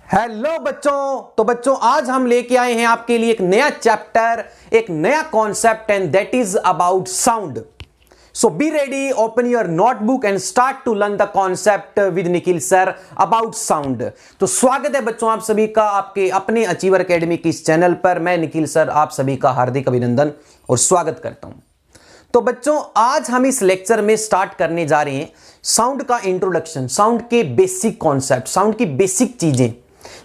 Hello बच्चों। तो बच्चों आज हम लेके आए हैं आपके लिए एक नया चैप्टर, एक नया concept and that is about sound. So be ready, open your notebook and start to learn the concept with Nikhil sir about sound. तो स्वागत है बच्चों आप सभी का आपके अपने अचीवर एकेडमी की इस चैनल पर। मैं निखिल सर आप सभी का हार्दिक अभिनंदन और स्वागत करता हूं। तो बच्चों आज हम इस लेक्चर में स्टार्ट करने जा रहे हैं साउंड का इंट्रोडक्शन, साउंड के बेसिक कॉन्सेप्ट, साउंड की बेसिक चीजें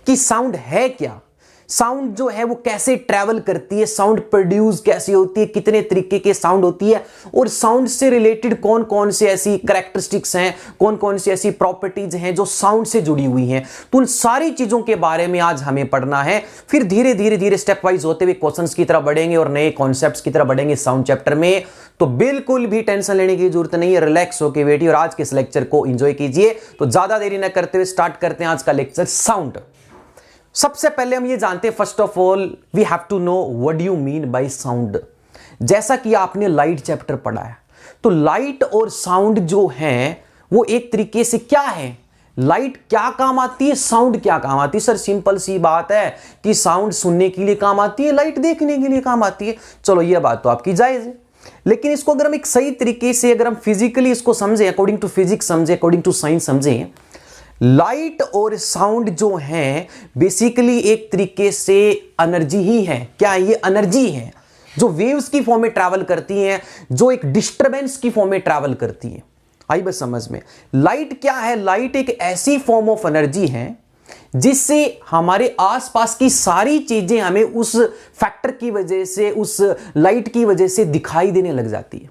कि साउंड है क्या, साउंड जो है वो कैसे ट्रैवल करती है, साउंड प्रोड्यूस कैसे होती है, कितने तरीके के साउंड होती है और साउंड से रिलेटेड कौन कौन से ऐसी कैरेक्टरिस्टिक्स हैं, कौन कौन सी ऐसी प्रॉपर्टीज हैं जो साउंड से जुड़ी हुई हैं। तो उन सारी चीजों के बारे में आज हमें पढ़ना है। फिर धीरे धीरे धीरे स्टेप वाइज होते हुए क्वेश्चंस की तरफ बढ़ेंगे और नए कॉन्सेप्ट्स की तरफ बढ़ेंगे साउंड चैप्टर में। तो बिल्कुल भी टेंशन लेने की जरूरत नहीं है, रिलैक्स होकर बैठिए और आज के इस लेक्चर को एंजॉय कीजिए। तो ज्यादा देरी न करते हुए स्टार्ट करते हैं आज का लेक्चर साउंड। सबसे पहले हम ये जानते हैं, first of all we have to know what do you mean by sound. जैसा कि आपने लाइट चैप्टर पढ़ा है तो लाइट और साउंड जो है वो एक तरीके से क्या है, लाइट क्या काम आती है, साउंड क्या काम आती है। सर सिंपल सी बात है कि साउंड सुनने के लिए काम आती है, लाइट देखने के लिए काम आती है। चलो ये बात तो आपकी जायज है, लेकिन इसको अगर हम एक सही तरीके से अगर हम फिजिकली इसको समझें, अकॉर्डिंग टू फिजिक्स समझें, अकॉर्डिंग टू साइंस समझें, लाइट और साउंड जो है बेसिकली एक तरीके से एनर्जी ही है। क्या ये एनर्जी है जो वेव्स की फॉर्म में ट्रैवल करती हैं, जो एक डिस्टरबेंस की फॉर्म में ट्रैवल करती है। आई बस समझ में। लाइट क्या है, लाइट एक ऐसी फॉर्म ऑफ एनर्जी है जिससे हमारे आसपास की सारी चीजें हमें उस फैक्टर की वजह से, उस लाइट की वजह से दिखाई देने लग जाती है।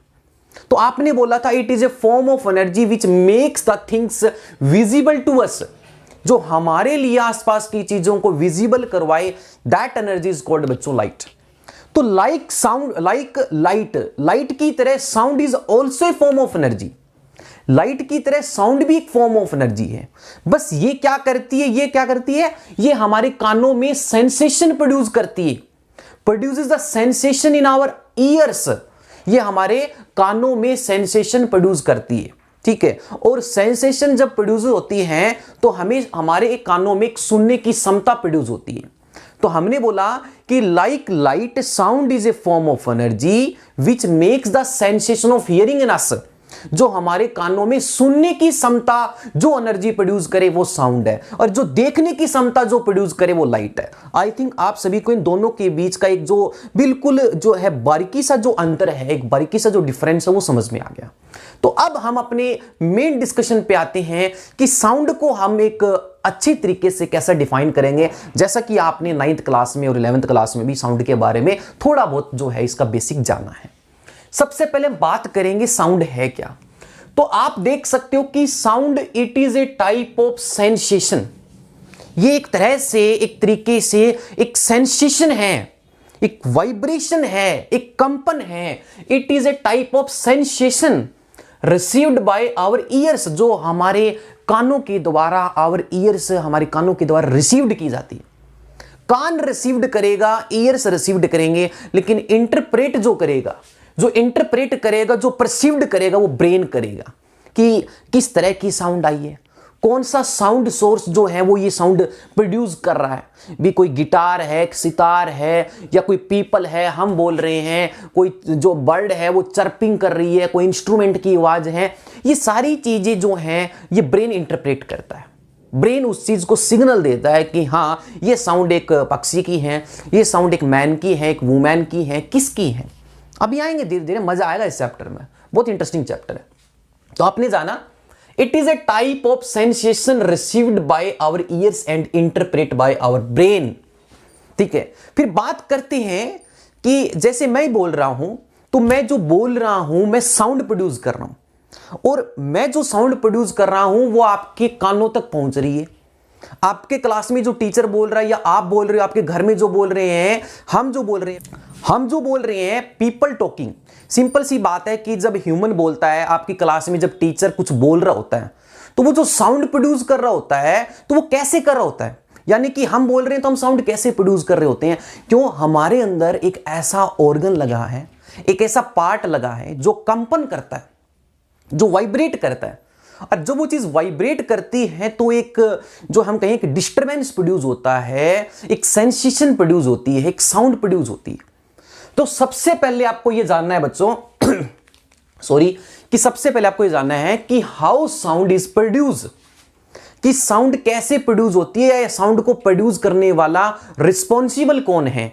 तो आपने बोला था it is a form of energy which makes the things visible to us, जो हमारे लिए आसपास की चीजों को विजिबल करवाए, दैट एनर्जी इज कॉल्ड बच्चों लाइट। तो लाइक साउंड, लाइक लाइट की तरह sound is also a form of energy. Light की तरह साउंड भी एक फॉर्म ऑफ एनर्जी है। बस ये क्या करती है, ये हमारे कानों में सेंसेशन प्रोड्यूस करती है, produces the sensation in our ears. ये हमारे कानों में सेंसेशन प्रोड्यूस करती है, ठीक है। और सेंसेशन जब प्रोड्यूस होती है तो हमें हमारे कानों में एक सुनने की क्षमता प्रोड्यूस होती है। तो हमने बोला कि like light sound is a form of energy which makes the sensation of hearing in us, जो हमारे कानों में सुनने की क्षमता जो एनर्जी प्रोड्यूस करे वो साउंड है, और जो देखने की क्षमता जो प्रोड्यूस करे वो लाइट है। आई थिंक आप सभी को इन दोनों के बीच का एक जो बिल्कुल जो है बारीकी सा जो अंतर है, एक बारीकी सा जो डिफरेंस है वो समझ में आ गया। तो अब हम अपने मेन डिस्कशन पे आते हैं कि साउंड को हम एक अच्छी तरीके से कैसे डिफाइन करेंगे। जैसा कि आपने 9th क्लास में और 11th क्लास में भी साउंड के बारे में थोड़ा बहुत जो है इसका बेसिक जाना है। सबसे पहले बात करेंगे साउंड है क्या। तो आप देख सकते हो कि sound it is a type of sensation. ये एक तरह से, एक तरीके से एक सेंसेशन है, एक वाइब्रेशन है, एक कंपन है। It is a type of sensation received by our ears, जो हमारे कानों के द्वारा, आवर ईयर्स हमारे कानों के द्वारा रिसीव्ड की जाती है। कान रिसीव्ड करेगा, ईयर्स रिसीव्ड करेंगे, लेकिन इंटरप्रेट जो करेगा, जो इंटरप्रेट करेगा, जो परसीव्ड करेगा वो ब्रेन करेगा कि किस तरह की साउंड आई है, कौन सा साउंड सोर्स जो है वो ये साउंड प्रोड्यूस कर रहा है। भी कोई गिटार है, सितार है, या कोई पीपल है, हम बोल रहे हैं, कोई जो बर्ड है वो चर्पिंग कर रही है, कोई इंस्ट्रूमेंट की आवाज है। ये सारी चीजें जो हैं ये ब्रेन इंटरप्रेट करता है। ब्रेन उस चीज को सिग्नल देता है कि हाँ ये साउंड एक पक्षी की है, ये साउंड एक मैन की है, एक वुमेन की है, किसकी है। अभी आएंगे धीरे धीरे, मजा आएगा इस चैप्टर में, बहुत इंटरेस्टिंग चैप्टर है। तो आपने जाना it is a type of sensation received by our ears and interpret by our brain, ठीक है। फिर बात करते हैं कि जैसे मैं बोल रहा हूं तो मैं जो बोल रहा हूं मैं साउंड प्रोड्यूस कर रहा हूं, और मैं जो साउंड प्रोड्यूस कर रहा हूं वो आपके कानों तक पहुंच रही है। आपके क्लास में जो टीचर बोल रहा है या आप बोल रहे हो, आपके घर में जो बोल रहे हैं, हम जो बोल रहे हैं, पीपल टॉकिंग। सिंपल सी बात है कि जब ह्यूमन बोलता है, आपकी क्लास में जब टीचर कुछ बोल रहा होता है तो वो जो साउंड प्रोड्यूस कर रहा होता है तो वो कैसे कर रहा होता है, यानी कि हम बोल रहे हैं तो हम साउंड कैसे प्रोड्यूस कर रहे होते हैं। क्यों, हमारे अंदर एक ऐसा ऑर्गन लगा है, एक ऐसा पार्ट लगा है जो कंपन करता है, जो वाइब्रेट करता है। और जब वो चीज वाइब्रेट करती है तो एक जो हम कहें कि डिस्टरबेंस प्रोड्यूस होता है, एक सेंसेशन प्रोड्यूस होती है, एक साउंड प्रोड्यूस होती है। तो सबसे पहले आपको यह जानना है बच्चों सॉरी, कि सबसे पहले आपको यह जानना है कि हाउ साउंड इज प्रोड्यूस, कि साउंड कैसे प्रोड्यूस होती है या साउंड को प्रोड्यूस करने वाला रिस्पॉन्सिबल कौन है।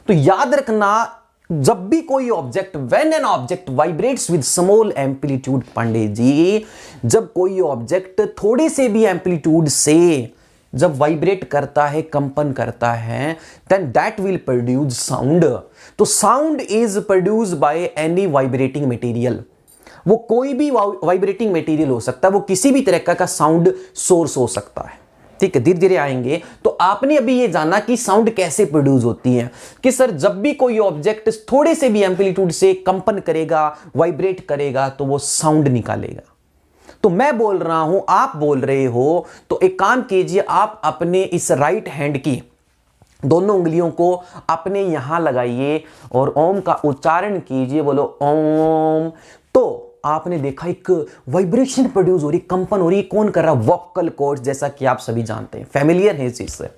तो याद रखना, जब भी कोई object, when an object vibrates with small amplitude, Pandey ji, जब कोई ऑब्जेक्ट थोड़े से भी एम्पलीट्यूड से जब वाइब्रेट करता है, कंपन करता है, then that will produce sound. तो sound is produce by any vibrating material. वो कोई भी वाइब्रेटिंग मटेरियल हो सकता है, वो किसी भी तरह का साउंड सोर्स हो सकता है। ठीक है, धीरे धीरे आएंगे। तो आपने अभी ये जाना कि साउंड कैसे प्रोड्यूस होती है, कि सर जब भी कोई ऑब्जेक्ट थोड़े से भी एम्पलीट्यूड से कंपन करेगा, वाइब्रेट करेगा, तो वो साउंड निकालेगा। तो मैं बोल रहा हूं, आप बोल रहे हो, तो एक काम कीजिए, आप अपने इस राइट हैंड की दोनों उंगलियों को अपने यहां लगाइए और ओम का उच्चारण कीजिए, बोलो ओम। तो आपने देखा एक वाइब्रेशन प्रोड्यूस हो रही, कंपन हो रही। कौन कर रहा? वोकल कॉर्ड्स, जैसा कि आप सभी जानते हैं, फेमिलियर है इस चीज से।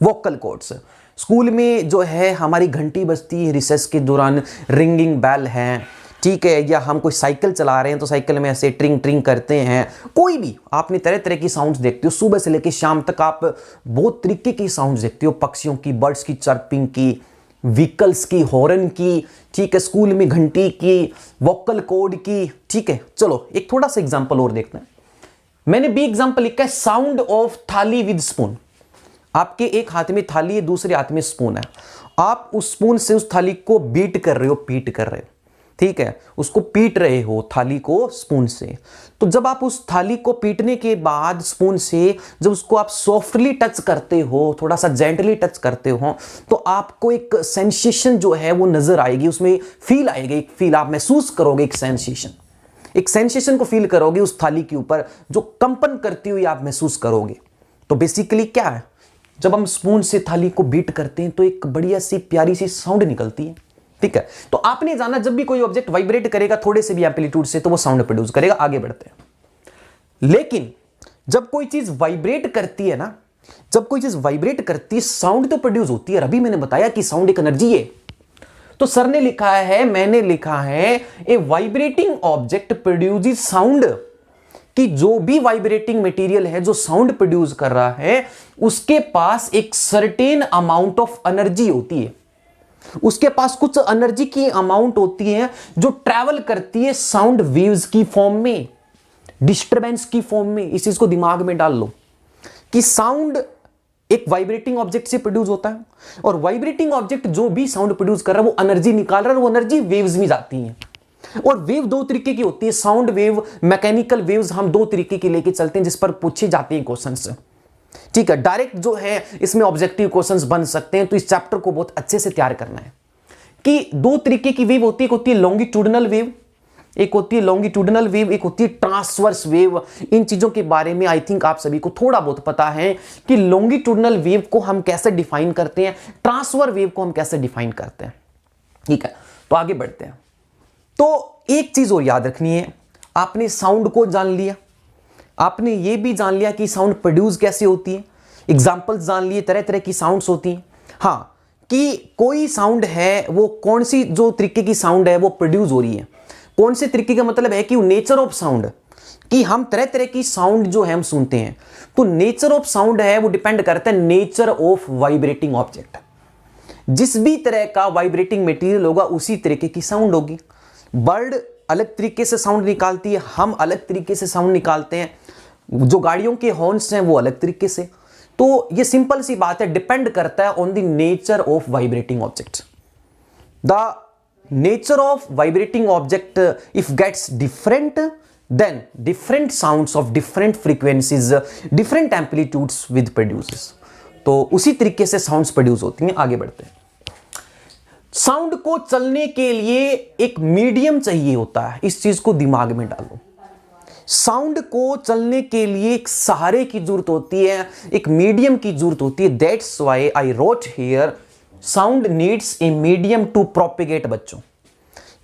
वोकल कॉर्ड्स स्कूल में जो है हमारी घंटी बजती है, रिसेस के दौरान रिंगिंग बेल है, ठीक है, या हम कोई साइकिल चला रहे हैं तो साइकिल में ऐसे ट्रिंग ट्रिंग करते हैं। कोई भी आपने तरह तरह की साउंड्स देखते हो, सुबह से लेकर शाम तक आप बहुत तरीके की साउंड्स देखते हो, पक्षियों की, बर्ड्स की चर्पिंग की, व्हीकल्स की, हॉर्न की, ठीक है, स्कूल में घंटी की, वोकल कॉर्ड की। ठीक है, चलो एक थोड़ा सा एग्जांपल और देखते हैं। मैंने बी एग्जांपल लिखा है, साउंड ऑफ थाली विद स्पून। आपके एक हाथ में थाली है, दूसरे हाथ में स्पून है। आप उस स्पून से उस थाली को बीट कर रहे हो, पीट कर रहे हो, ठीक है, उसको पीट रहे हो थाली को स्पून से। तो जब आप उस थाली को पीटने के बाद स्पून से जब उसको आप सॉफ्टली टच करते हो, थोड़ा सा जेंटली टच करते हो, तो आपको एक सेंसेशन जो है वो नजर आएगी, उसमें फील आएगी, एक फील आप महसूस करोगे, एक सेंसेशन को फील करोगे उस थाली के ऊपर, जो कंपन करती हुई आप महसूस करोगे। तो बेसिकली क्या है, जब हम स्पून से थाली को बीट करते हैं तो एक बढ़िया सी प्यारी सी साउंड निकलती है। ठीक है, तो आपने जाना जब भी कोई ऑब्जेक्ट वाइब्रेट करेगा थोड़े से भी एम्पलीट्यूड से, तो वो साउंड प्रोड्यूस करेगा। आगे बढ़ते हैं। लेकिन जब कोई चीज वाइब्रेट करती है ना, जब कोई चीज वाइब्रेट करती है, साउंड तो प्रोड्यूस होती है। अभी मैंने बताया कि साउंड एक एनर्जी है। तो सर ने लिखा है, मैंने लिखा है, ए वाइब्रेटिंग ऑब्जेक्ट प्रोड्यूसेस साउंड, कि जो भी वाइब्रेटिंग मटेरियल है जो साउंड प्रोड्यूस कर रहा है, उसके पास एक सर्टेन अमाउंट ऑफ एनर्जी होती है, उसके पास कुछ एनर्जी की अमाउंट होती है जो ट्रैवल करती है साउंड वेव्स की फॉर्म में, डिस्टरबेंस की फॉर्म में। इस चीज को दिमाग में डाल लो कि साउंड एक वाइब्रेटिंग ऑब्जेक्ट से प्रोड्यूस होता है, और वाइब्रेटिंग ऑब्जेक्ट जो भी साउंड प्रोड्यूस कर रहा है वो एनर्जी निकाल रहा है, वो एनर्जी वेव्स में जाती है। और वेव दो तरीके की होती है, साउंड वेव, मैकेनिकल वेव्स, हम दो तरीके की लेके चलते हैं जिस पर पूछे जाते हैं क्वेश्चंस। ठीक है, डायरेक्ट जो है इसमें ऑब्जेक्टिव क्वेश्चंस बन सकते हैं। तो इस चैप्टर को बहुत अच्छे से तैयार करना है कि दो तरीके की वेव होती है, एक होती है लॉन्गिट्यूडनल वेव, एक होती है लॉन्गिट्यूडनल वेव, एक होती है ट्रांसवर्स वेव। इन चीजों के बारे में आई थिंक आप सभी को थोड़ा बहुत पता है कि लॉन्गिट्यूडनल वेव को हम कैसे डिफाइन करते हैं, ट्रांसवर्स वेव को हम कैसे डिफाइन करते हैं। ठीक है, तो आगे बढ़ते हैं। तो एक चीज और याद रखनी है, आपने साउंड को जान लिया, आपने ये भी जान लिया कि साउंड प्रोड्यूस कैसे होती है, एग्जांपल्स जान लिए, तरह तरह की साउंड्स होती हैं। हाँ, कि कोई साउंड है वो कौन सी जो तरीके की साउंड है वो प्रोड्यूस हो रही है, कौन से तरीके का मतलब है कि नेचर ऑफ साउंड, कि हम तरह तरह की साउंड जो है हम सुनते हैं, तो नेचर ऑफ साउंड है वो डिपेंड करता है नेचर ऑफ वाइब्रेटिंग ऑब्जेक्ट। जिस भी तरह का वाइब्रेटिंग मटेरियल होगा उसी तरीके की साउंड होगी। बर्ड अलग तरीके से साउंड निकालती है, हम अलग तरीके से साउंड निकालते हैं, जो गाड़ियों के हॉर्न्स हैं वो अलग तरीके से। तो ये सिंपल सी बात है, डिपेंड करता है on the nature of vibrating object. The nature of vibrating object if gets different, then different sounds of different frequencies, different amplitudes with produces. तो उसी तरीके से साउंड्स प्रोड्यूस होती हैं। आगे बढ़ते हैं। साउंड को चलने के लिए एक मीडियम चाहिए होता है, इस चीज को दिमाग में डालो। साउंड को चलने के लिए एक सहारे की जरूरत होती है, एक मीडियम की जरूरत होती है। That's why I wrote here, sound needs a medium to propagate बच्चों।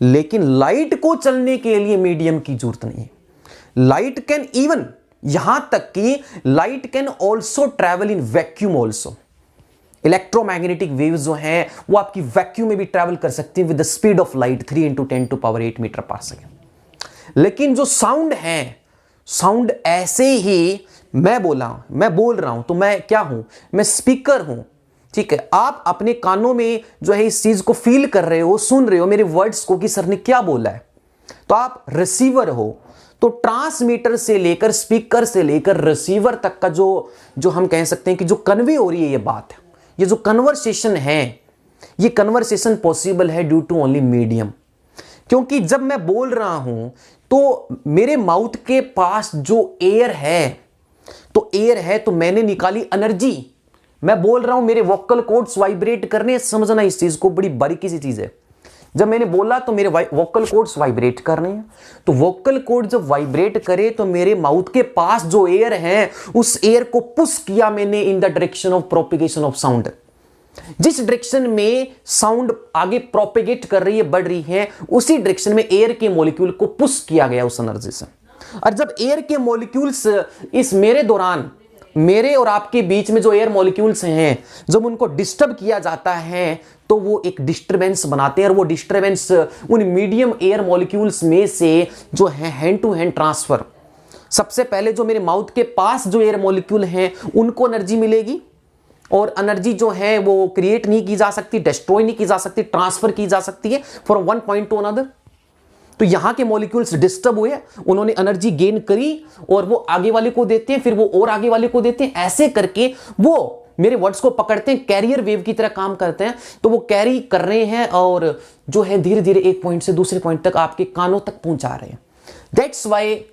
लेकिन लाइट को चलने के लिए मीडियम की जरूरत नहीं है। लाइट कैन इवन, यहां तक कि light can also travel in vacuum also. Electromagnetic waves जो हैं वो आपकी वैक्यूम में भी ट्रैवल कर सकती हैं with the speed of light 3 × 10⁸ metre पर सेकेंड। लेकिन जो साउंड है, साउंड ऐसे ही मैं बोल रहा हूं तो मैं क्या हूं, मैं स्पीकर हूं, ठीक है। आप अपने कानों में जो है इस चीज को फील कर रहे हो, सुन रहे हो मेरे वर्ड्स को कि सर ने क्या बोला है, तो आप रिसीवर हो। तो ट्रांसमीटर से लेकर, स्पीकर से लेकर रिसीवर तक का जो हम कह सकते हैं कि जो कन्वे हो रही है ये बात है, ये जो कन्वर्सेशन है, ये कन्वर्सेशन पॉसिबल है ड्यू टू ओनली मीडियम। क्योंकि जब मैं बोल रहा हूं तो मेरे माउथ के पास जो एयर है, तो मैंने निकाली एनर्जी। मैं बोल रहा हूं, मेरे वोकल कॉर्ड्स वाइब्रेट करने, समझना इस चीज को, बड़ी बारीकी सी चीज है। जब मैंने बोला तो मेरे वोकल कॉर्ड्स वाइब्रेट कर रहे हैं, तो वोकल कॉर्ड जब वाइब्रेट करे तो मेरे माउथ के पास जो एयर है उस एयर को पुश किया मैंने in the direction of propagation of sound. जिस डायरेक्शन में साउंड आगे प्रोपिगेट कर रही है, बढ़ रही है, उसी डायरेक्शन में एयर के मॉलिक्यूल को पुश किया गया उस एनर्जी से। और जब एयर के मॉलिक्यूल्स इस मेरे दौरान, मेरे और आपके बीच में जो एयर मॉलिक्यूल्स हैं, जब उनको डिस्टर्ब किया जाता है तो वो एक डिस्टरबेंस बनाते हैं, और वो डिस्टरबेंस उन मीडियम एयर मॉलिक्यूल्स में से जो है हैंड टू हैंड ट्रांसफर, सबसे पहले जो मेरे माउथ के पास जो एयर मॉलिक्यूल हैं उनको एनर्जी मिलेगी, और एनर्जी जो है वो क्रिएट नहीं की जा सकती, डिस्ट्रॉय नहीं की जा सकती, ट्रांसफर की जा सकती है from one point two another. तो यहां के मॉलिक्यूल्स डिस्टर्ब हुए, उन्होंने एनर्जी गेन करी और वो आगे वाले को देते हैं, फिर वो और आगे वाले को देते हैं, ऐसे करके वो मेरे वर्ड्स को पकड़ते हैं, कैरियर वेव की तरह काम करते हैं। तो वो कैरी कर रहे हैं और जो है धीरे धीरे एक पॉइंट से दूसरे पॉइंट तक आपके कानों तक पहुंचा रहे हैं। That's why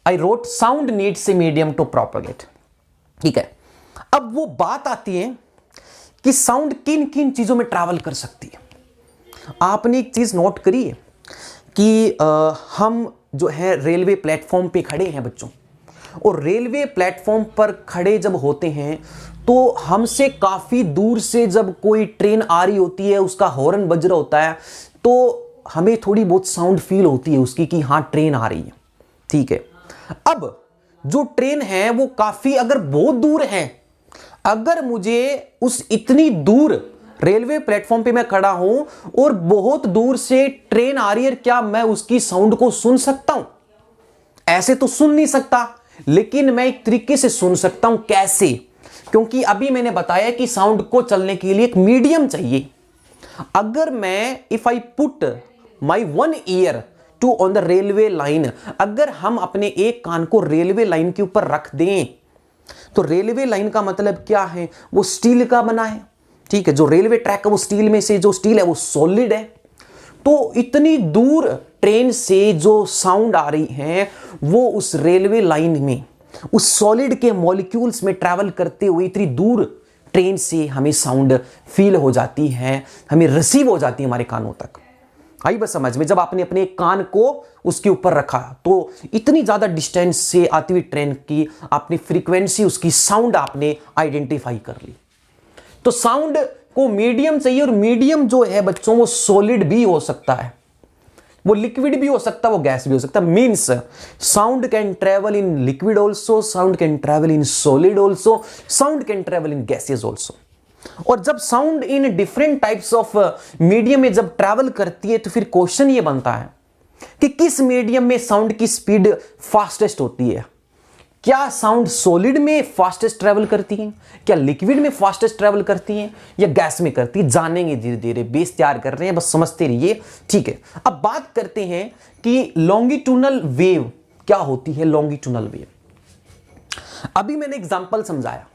I wrote sound needs a medium to propagate. ठीक है, अब वो बात आती है कि साउंड किन किन चीजों में ट्रैवल कर सकती है। आपने एक चीज नोट करी है कि हम जो है रेलवे प्लेटफॉर्म पे खड़े हैं बच्चों, और रेलवे प्लेटफॉर्म पर खड़े जब होते हैं तो हमसे काफी दूर से जब कोई ट्रेन आ रही होती है, उसका हॉर्न बज रहा होता है, तो हमें थोड़ी बहुत साउंड फील होती है उसकी कि हाँ ट्रेन आ रही है। ठीक है, अब जो ट्रेन है वो काफी अगर बहुत दूर है, अगर मुझे उस इतनी दूर रेलवे प्लेटफॉर्म पे मैं खड़ा हूं और बहुत दूर से ट्रेन आ रही है, क्या मैं उसकी साउंड को सुन सकता हूं? ऐसे तो सुन नहीं सकता, लेकिन मैं एक तरीके से सुन सकता हूं। कैसे? क्योंकि अभी मैंने बताया कि साउंड को चलने के लिए एक मीडियम चाहिए। अगर मैं if I put my one ear to on the railway line, अगर हम अपने एक कान को रेलवे लाइन के ऊपर रख दें, तो रेलवे लाइन का मतलब क्या है? वो स्टील का बना है। ठीक है, जो रेलवे ट्रैक है वो स्टील में से, जो स्टील है वो सॉलिड है। तो इतनी दूर ट्रेन से जो साउंड आ रही है वो उस रेलवे लाइन में, उस सॉलिड के मॉलिक्यूल्स में ट्रैवल करते हुए इतनी दूर ट्रेन से हमें साउंड फील हो जाती है, हमें रिसीव हो जाती है हमारे कानों तक। आई बस समझ में? जब आपने अपने कान को उसके ऊपर रखा तो इतनी ज्यादा डिस्टेंस से आती हुई ट्रेन की आपने फ्रीक्वेंसी, उसकी साउंड आपने आइडेंटिफाई कर ली। तो साउंड को मीडियम चाहिए, और मीडियम जो है बच्चों वो सॉलिड भी हो सकता है, वो लिक्विड भी हो सकता है, वो गैस भी हो सकता है। Means sound can travel in liquid also, sound can travel in solid also, sound can travel in gases also. और जब sound in different types of medium में जब ट्रैवल करती है तो फिर क्वेश्चन ये बनता है कि किस मीडियम में साउंड की स्पीड फास्टेस्ट होती है। क्या साउंड सॉलिड में फास्टेस्ट ट्रैवल करती है, क्या लिक्विड में फास्टेस्ट ट्रैवल करती है, या गैस में करती है? जानेंगे धीरे धीरे, बेस तैयार कर रहे हैं, बस समझते रहिए। ठीक है, अब बात करते हैं कि लॉन्गिट्यूनल वेव क्या होती है। लॉन्गिट्यूनल वेव, अभी मैंने एग्जांपल समझाया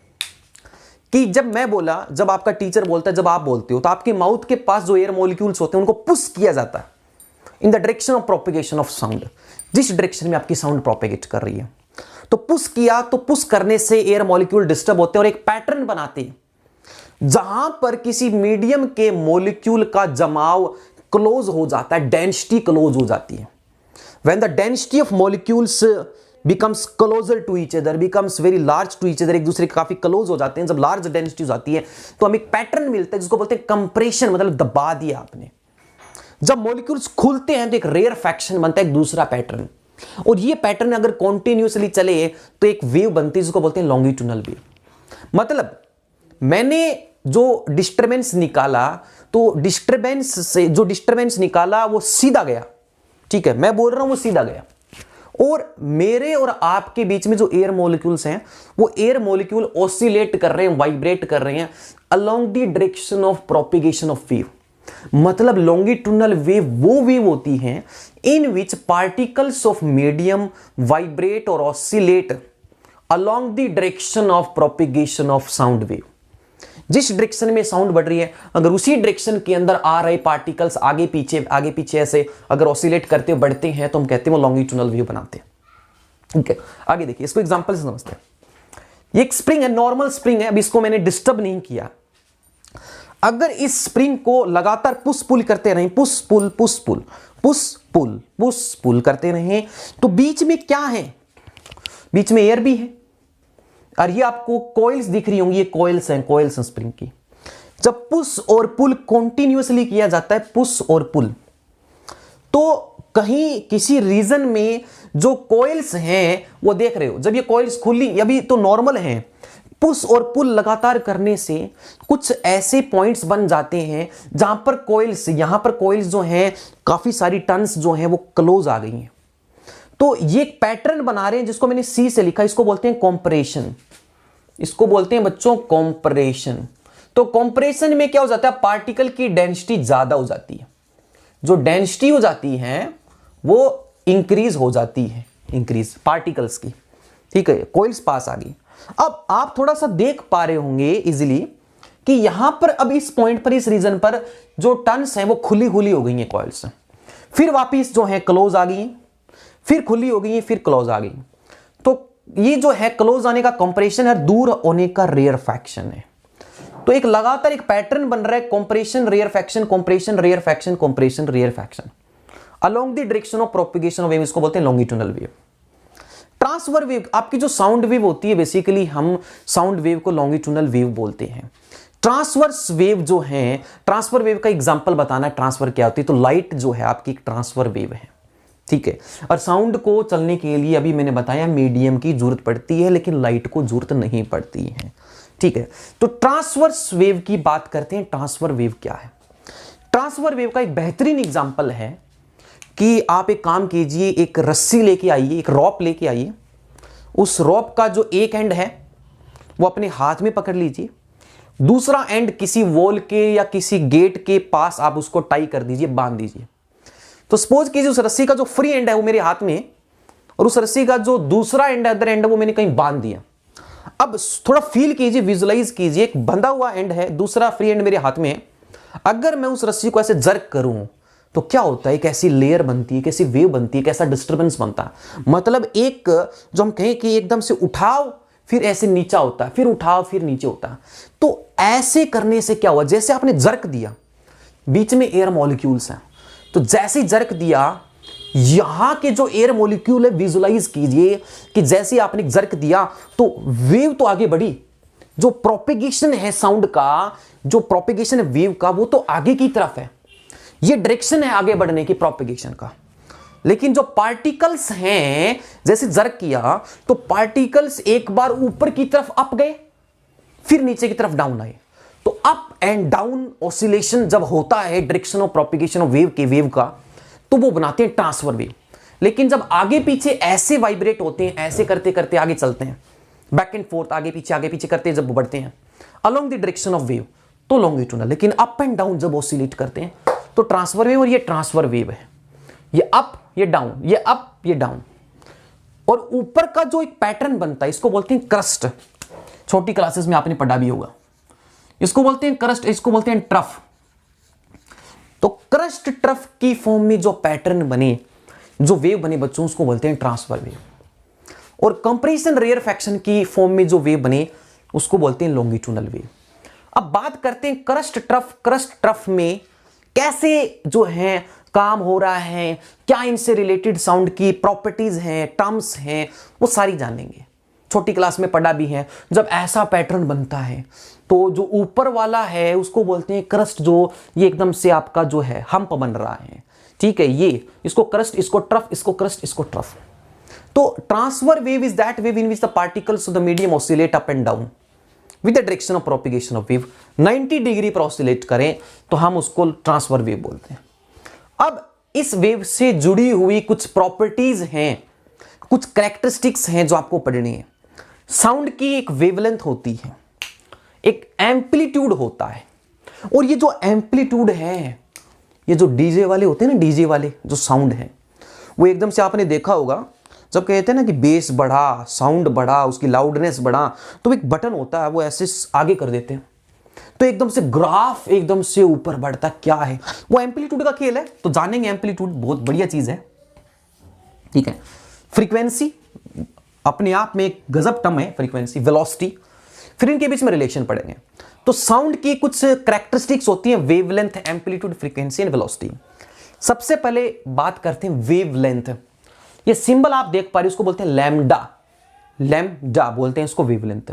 कि जब मैं बोला, जब आपका टीचर बोलता है, जब आप बोलते हो, तो आपके माउथ के पास जो एयर मॉलिक्यूल्स होते हैं उनको पुश किया जाता है in the direction of propagation of sound, जिस डायरेक्शन में आपकी साउंड प्रोपेगेट कर रही है। तो पुश किया, तो पुश करने से एयर मॉलिक्यूल डिस्टर्ब होते हैं और एक पैटर्न बनाते हैं जहां पर किसी मीडियम के मॉलिक्यूल का जमाव क्लोज हो जाता है, डेंसिटी क्लोज हो जाती है। When the density of molecules becomes closer to each other, becomes very large to each other, एक दूसरे के काफी क्लोज हो जाते हैं, जब लार्ज डेंसिटी हो जाती है तो हमें एक पैटर्न मिलता है जिसको बोलते हैं कंप्रेशन, मतलब दबा दिया आपने। जब मॉलिक्यूल्स खुलते हैं तो एक रेयर फ्रैक्शन बनता है, एक दूसरा पैटर्न। और ये पैटर्न अगर कॉन्टिन्यूसली चले तो एक वेव बनती है जिसको बोलते हैं लॉन्गिट्यूडनल वेव। मतलब मैंने जो डिस्टरबेंस निकाला, तो डिस्टरबेंस से जो डिस्टरबेंस निकाला वो सीधा गया, ठीक है, मैं बोल रहा हूं वो सीधा गया, और मेरे और आपके बीच में जो एयर मॉलिक्यूल्स हैं वो एयर मॉलिक्यूल ऑसिलेट कर रहे हैं, वाइब्रेट कर रहे हैं along the direction of propagation of wave. मतलब लॉन्गिट्यूडनल वेव वो वेव होती हैं इन विच पार्टिकल्स ऑफ मीडियम वाइब्रेट और oscillate along the direction of propagation of sound wave. जिस डायरेक्शन में साउंड बढ़ रही है, अगर उसी डायरेक्शन के अंदर आ रहे पार्टिकल्स आगे पीछे ऐसे अगर ऑसिलेट करते बढ़ते हैं तो हम कहते हैं वो लॉन्गिट्यूडनल वेव बनाते हैं। ठीक है, आगे देखिए, इसको एग्जांपल से समझते हैं। ये एक स्प्रिंग है, नॉर्मल स्प्रिंग है, अब इसको मैंने डिस्टर्ब नहीं किया। अगर इस स्प्रिंग को लगातार पुश पुल करते रहें, push pull push pull push pull push pull करते रहें, तो बीच में क्या है, बीच में एयर भी है, और ये आपको कॉइल्स दिख रही होंगी, ये कॉइल्स हैं स्प्रिंग की। जब पुश और पुल कॉन्टिन्यूसली किया जाता है, पुश और पुल, तो कहीं किसी रीजन में जो कॉइल्स हैं वो देख रहे हो, जब ये कॉइल्स खुली अभी तो नॉर्मल हैं, पुश और पुल लगातार करने से कुछ ऐसे पॉइंट्स बन जाते हैं जहां पर कॉइल्स, यहां पर कॉइल्स जो हैं काफी सारी टर्न्स जो हैं वो क्लोज आ गई हैं। तो ये एक पैटर्न बना रहे हैं जिसको मैंने सी से लिखा, इसको बोलते हैं कॉम्प्रेशन। इसको बोलते हैं बच्चों कॉम्प्रेशन। तो कॉम्प्रेशन में क्या हो जाता है, पार्टिकल की डेंसिटी ज्यादा हो जाती है, जो डेंसिटी हो जाती है वो इंक्रीज हो जाती है, इंक्रीज पार्टिकल्स की, ठीक है, कॉइल्स पास आ गई। अब आप थोड़ा सा देख पा रहे होंगे इजीली कि यहां पर अब इस पॉइंट पर, इस रीजन पर जो टर्न्स हैं वो खुली खुली हो गई हैं कॉइल्स, फिर वापिस जो है क्लोज आ गई, फिर खुली हो गई, फिर क्लोज आ गई। तो ये जो है क्लोज आने का कंप्रेशन है, दूर होने का रेयरफैक्शन है। तो एक लगातार एक पैटर्न बन रहा है, compression rarefaction compression rarefaction compression rarefaction along the direction of propagation of wave, इसको बोलते हैं लॉन्गिट्यूडनल वेव। ट्रांसवर्स वेव, आपकी जो साउंड वेव होती है, बेसिकली हम साउंड वेव को लॉन्गिट्यूडनल वेव बोलते हैं। ट्रांसवर्स वेव जो है, ट्रांसफर वेव का एग्जांपल बताना है, ट्रांसफर क्या होती है, तो लाइट जो है आपकी एक ट्रांसफर वेव है, ठीक है। और साउंड को चलने के लिए अभी मैंने बताया मीडियम की जरूरत पड़ती है, लेकिन लाइट को जरूरत नहीं पड़ती है, ठीक है। तो ट्रांसवर्स वेव की बात करते हैं। ट्रांसफर वेव क्या है? ट्रांसफर वेव का एक बेहतरीन एग्जांपल है कि आप एक काम कीजिए, एक रस्सी लेके आइए, एक रॉप लेके आइए, उस रॉप का जो एक एंड है वो अपने हाथ में पकड़ लीजिए, दूसरा एंड किसी वॉल के या किसी गेट के पास आप उसको टाई कर दीजिए, बांध दीजिए। तो सपोज कीजिए उस रस्सी का जो फ्री एंड है वो मेरे हाथ में, और उस रस्सी का जो दूसरा एंड है, अदर एंड है, वो मैंने कहीं बांध दिया। अब थोड़ा फील कीजिए, विजुलाइज कीजिए, एक बंधा हुआ एंड है, दूसरा फ्री एंड मेरे हाथ में। अगर मैं उस रस्सी को ऐसे जर्क करूं तो क्या होता है, एक ऐसी लेयर बनती है, कैसी वेव बनती है, कैसा डिस्टर्बेंस बनता है। मतलब एक जो हम कहें कि एकदम से उठाव फिर ऐसे नीचा होता है, फिर उठाव फिर नीचे होता है। तो ऐसे करने से क्या हुआ, जैसे आपने जर्क दिया, बीच में एयर मॉलिक्यूल्स हैं, तो जैसे जर्क दिया, यहां के जो एयर मॉलिक्यूल है, विजुलाइज कीजिए कि जैसे आपने जर्क दिया तो वेव तो आगे बढ़ी, जो प्रोपेगेशन है साउंड का, जो प्रोपेगेशन है वेव का, वो तो आगे की तरफ है, ये डायरेक्शन है आगे बढ़ने की प्रोपेगेशन का। लेकिन जो पार्टिकल्स हैं, जैसे जर्क किया तो पार्टिकल्स एक बार ऊपर की तरफ अप गए, फिर नीचे की तरफ डाउन आए। तो अप एंड डाउन ऑसिलेशन जब होता है direction of propagation of wave का, तो वो बनाते हैं ट्रांसफर वेव। लेकिन जब आगे पीछे ऐसे वाइब्रेट होते हैं, ऐसे करते करते आगे चलते हैं, बैक एंड फोर्थ, आगे पीछे करते जब बढ़ते हैं along the direction of wave, तो लॉन्गिट्यूडनल। लेकिन अप एंड डाउन जब ऑसिलेट करते हैं तो ट्रांसफर वेव, और ये ट्रांसफर वेव है, ये अप ये डाउन, ये अप ये डाउन। और ऊपर का जो एक पैटर्न बनता है, इसको बोलते हैं क्रस्ट। छोटी क्लासेस में आपने पढ़ा भी होगा, इसको बोलते हैं क्रस्ट, इसको बोलते हैं ट्रफ। तो क्रस्ट ट्रफ की फॉर्म में जो पैटर्न बने, जो वेव बने बच्चों, उसको बोलते हैं ट्रांसफर वेव। और कंप्रेशन रेयरफैक्शन की फॉर्म में जो वेव बने, उसको बोलते हैं लॉन्गिट्यूडनल वेव। अब बात करते हैं क्रस्ट ट्रफ। क्रस्ट ट्रफ में कैसे जो है काम हो रहा है, क्या इनसे रिलेटेड साउंड की प्रॉपर्टीज हैं, टर्म्स हैं, वो सारी जानेंगे। छोटी क्लास में पढ़ा भी है। जब ऐसा पैटर्न बनता है तो जो ऊपर वाला है उसको बोलते हैं क्रस्ट, जो ये एकदम से आपका जो है हम्प बन रहा है, ठीक है, ये इसको क्रस्ट, इसको ट्रफ, इसको क्रस्ट, इसको ट्रफ। तो transfer wave is that wave in which the particles of the medium oscillate up and down with the direction of propagation of wave. 90 degree पर ऑसिलेट करें तो हम उसको ट्रांसफर वेव बोलते हैं। अब इस वेव से जुड़ी हुई कुछ प्रॉपर्टीज हैं, कुछ कैरेक्टरिस्टिक्स हैं जो आपको पढ़नी है। साउंड की एक वेवलेंथ होती है, एक एम्पलीट्यूड होता है, और ये जो एम्पलीट्यूड है, ये जो डीजे वाले होते हैं ना, डीजे वाले जो साउंड है, वो एकदम से आपने देखा होगा जब कहते हैं ना कि बेस बढ़ा, साउंड बढ़ा, उसकी लाउडनेस बढ़ा, तो एक बटन होता है वो ऐसे आगे कर देते हैं, तो एकदम से ग्राफ एकदम से ऊपर बढ़ता। क्या है वो? एम्पलीट्यूड का खेल है। तो जानेंगे एम्पलीट्यूड, बहुत बढ़िया चीज है, ठीक है। फ्रीक्वेंसी अपने आप में एक गजब टर्म है, फ्रीक्वेंसी, वेलोसिटी, फिर इनके बीच में रिलेशन पढ़ेंगे। तो साउंड की कुछ कैरेक्टरिस्टिक्स होती हैं, wavelength, amplitude, frequency and velocity. सबसे पहले बात करते हैं वेवलेंथ। ये सिंबल आप देख पा रहे हो, उसको बोलते हैं लैम्डा, लैम्डा बोलते हैं इसको वेवलेंथ।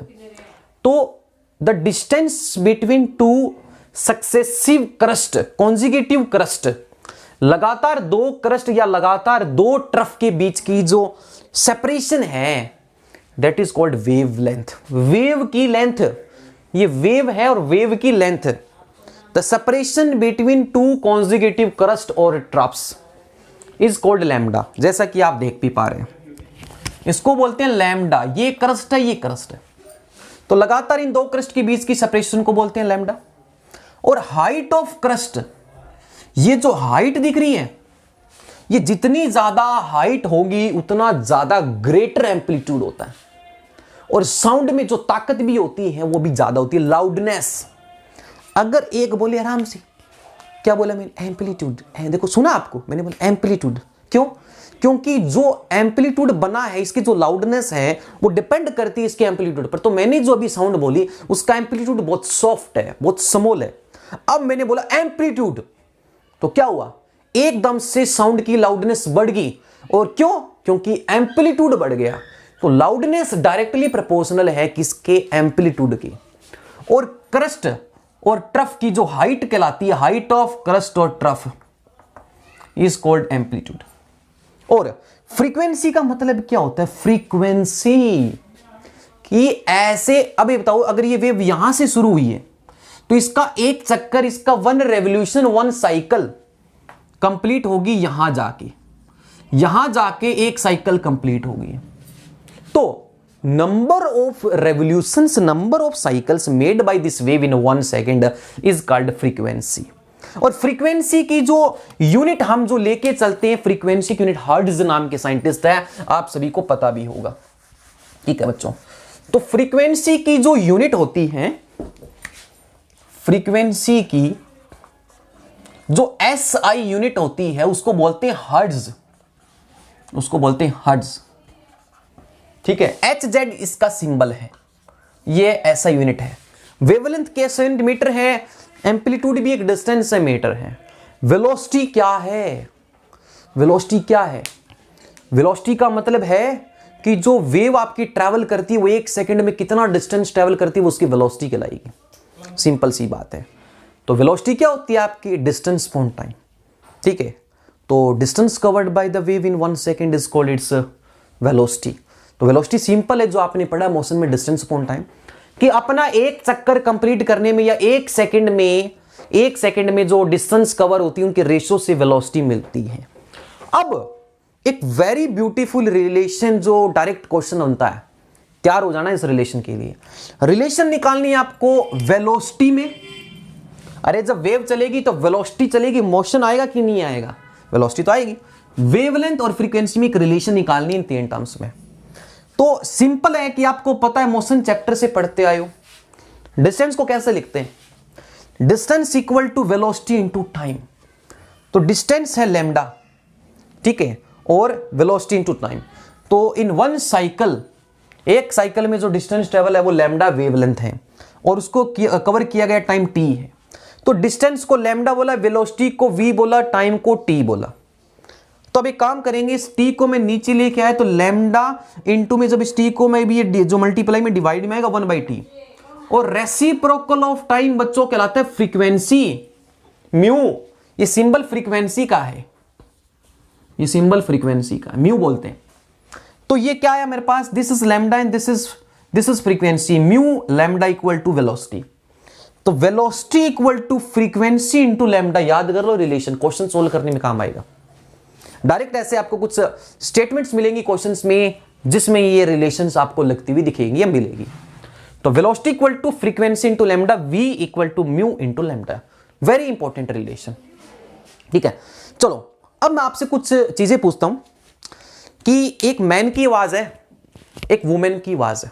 तो the distance between two successive crust, कॉन्जिगेटिव crust, लगातार दो क्रस्ट या लगातार दो ट्रफ के बीच की जो सेपरेशन है, that is called wavelength. Wave की लेंथ, ये वेव है और वेव की length, the separation between two कॉन्जिगेटिव crust और ट्रफ्स इज कॉल्ड लैम्डा। जैसा कि आप देख भी पा रहे हैं, इसको बोलते हैं लैम्डा। ये क्रस्ट है, ये क्रस्ट है, तो लगातार इन दो क्रस्ट के बीच की सेपरेशन को बोलते हैं लैम्डा। और हाइट ऑफ क्रस्ट, ये जो हाइट दिख रही है, ये जितनी ज्यादा हाइट होगी उतना ज्यादा ग्रेटर एम्पलीट्यूड होता है, और साउंड में जो ताकत भी होती है वो भी ज्यादा होती है, लाउडनेस। अगर एक बोले आराम से, क्या बोला मैंने? एम्पलीट्यूड। देखो सुना आपको, मैंने बोला एम्पलीट्यूड। क्यों? क्योंकि जो एम्पलीट्यूड बना है, इसकी जो लाउडनेस है वो डिपेंड करती है इसके एम्पलीट्यूड पर। तो मैंने जो अभी साउंड बोली उसका एम्पलीट्यूड बहुत सॉफ्ट है, बहुत स्मॉल है। अब मैंने बोला एम्पलीट्यूड, तो क्या हुआ? एकदम से साउंड की लाउडनेस बढ़ गई। और क्यों? क्योंकि एम्पलीट्यूड बढ़ गया। तो लाउडनेस डायरेक्टली प्रोपोर्शनल है किसके? एम्पलीट्यूड की। और क्रस्ट और ट्रफ की जो हाइट कहलाती है, हाइट ऑफ क्रस्ट और ट्रफ इज कॉल्ड एम्पलीट्यूड। और फ्रीक्वेंसी का मतलब क्या होता है? फ्रीक्वेंसी कि ऐसे, अब ये बताओ, अगर ये वेव यहां से शुरू हुई है तो इसका एक चक्कर, इसका one revolution, one cycle complete होगी यहां जाके एक साइकिल कंप्लीट होगी। तो number of revolutions, number of cycles made by this wave in 1 second is called frequency. और फ्रीक्वेंसी की जो यूनिट हम जो लेके चलते हैं, फ्रीक्वेंसी की यूनिट हर्ट्ज नाम के साइंटिस्ट है, आप सभी को पता भी होगा, ठीक है बच्चों। तो फ्रीक्वेंसी की जो यूनिट होती है, फ्रीक्वेंसी की जो एसआई यूनिट होती है उसको बोलते हैं हर्ट्ज, उसको बोलते हैं हर्ट्ज, ठीक है। HZ इसका सिंबल है, ये ऐसा यूनिट है। वेवलेंथ के सेंटीमीटर है, एम्पलीट्यूड भी एक डिस्टेंस से मीटर है। वेलोसिटी क्या है? वेलोसिटी क्या है? वेलोसिटी का मतलब है कि जो वेव आपकी ट्रैवल करती है वो 1 सेकंड में कितना डिस्टेंस ट्रैवल करती है, वो उसकी वेलोसिटी कहलाएगी। सिंपल सी बात है। तो वेलोसिटी क्या होती है आपकी? डिस्टेंस अपॉन टाइम, ठीक है। तो distance covered by the wave in 1 second is called its velocity. तो वेलोसिटी सिंपल है, जो आपने पढ़ा मोशन में, डिस्टेंस अपॉन टाइम, कि अपना एक चक्कर कंप्लीट करने में या 1 सेकंड में जो डिस्टेंस कवर होती है उनके रेशियो से वेलोसिटी मिलती है। अब एक वेरी ब्यूटीफुल रिलेशन जो डायरेक्ट क्वेश्चन बनता है, तैयार हो जाना इस रिलेशन के लिए। रिलेशन निकालनी है आपको वेलोसिटी में। अरे जब वेव चलेगी तो वेलोसिटी चलेगी, मोशन आएगा कि नहीं आएगा? वेलोसिटी तो आएगी। वेवलेंथ और फ्रीक्वेंसी में एक रिलेशन निकालनी है इन 3 टर्म्स में। तो सिंपल है कि आपको पता है, मोशन चैप्टर से पढ़ते आए हो। डिस्टेंस को कैसे लिखते हैं? Distance equal to velocity into time. तो डिस्टेंस है लैम्डा, ठीक है, और वेलोसिटी इनटू टाइम। तो इन 1 साइकिल, एक साइकिल में जो डिस्टेंस ट्रेवल है वो लैम्डा वेवलेंथ है, और उसको कवर किया गया टाइम t है। तो डिस्टेंस को लैम्डा बोला, वेलोसिटी को v बोला, टाइम को t बोला। तो अब एक काम करेंगे, इस t को मैं नीचे लेके आया तो लैम्डा इंटू में, जब इस t को मैं भी ये जो मल्टीप्लाई में डिवाइड में आएगा 1/t, और रेसिप्रोकल ऑफ टाइम बच्चों कहलाता है फ्रीक्वेंसी, म्यू। ये सिंबल फ्रीक्वेंसी का है, ये सिंबल फ्रीक्वेंसी का म्यू बोलते हैं। तो ये क्या है मेरे पास, this is lambda and this is frequency, mu lambda equal to velocity. तो velocity equal to frequency into lambda, याद कर लो रिलेशन, क्वेश्चन सोल्व करने में काम आएगा। डायरेक्ट ऐसे आपको कुछ स्टेटमेंट्स मिलेंगी क्वेश्चंस में जिसमें ये रिलेशंस आपको लगती हुई दिखेगी या मिलेगी। तो velocity equal to frequency into lambda, V equal to mu into lambda, very important relation. ठीक है, चलो अब मैं आपसे कुछ चीजें पूछता हूं कि एक मैन की आवाज है, एक वुमेन की आवाज है।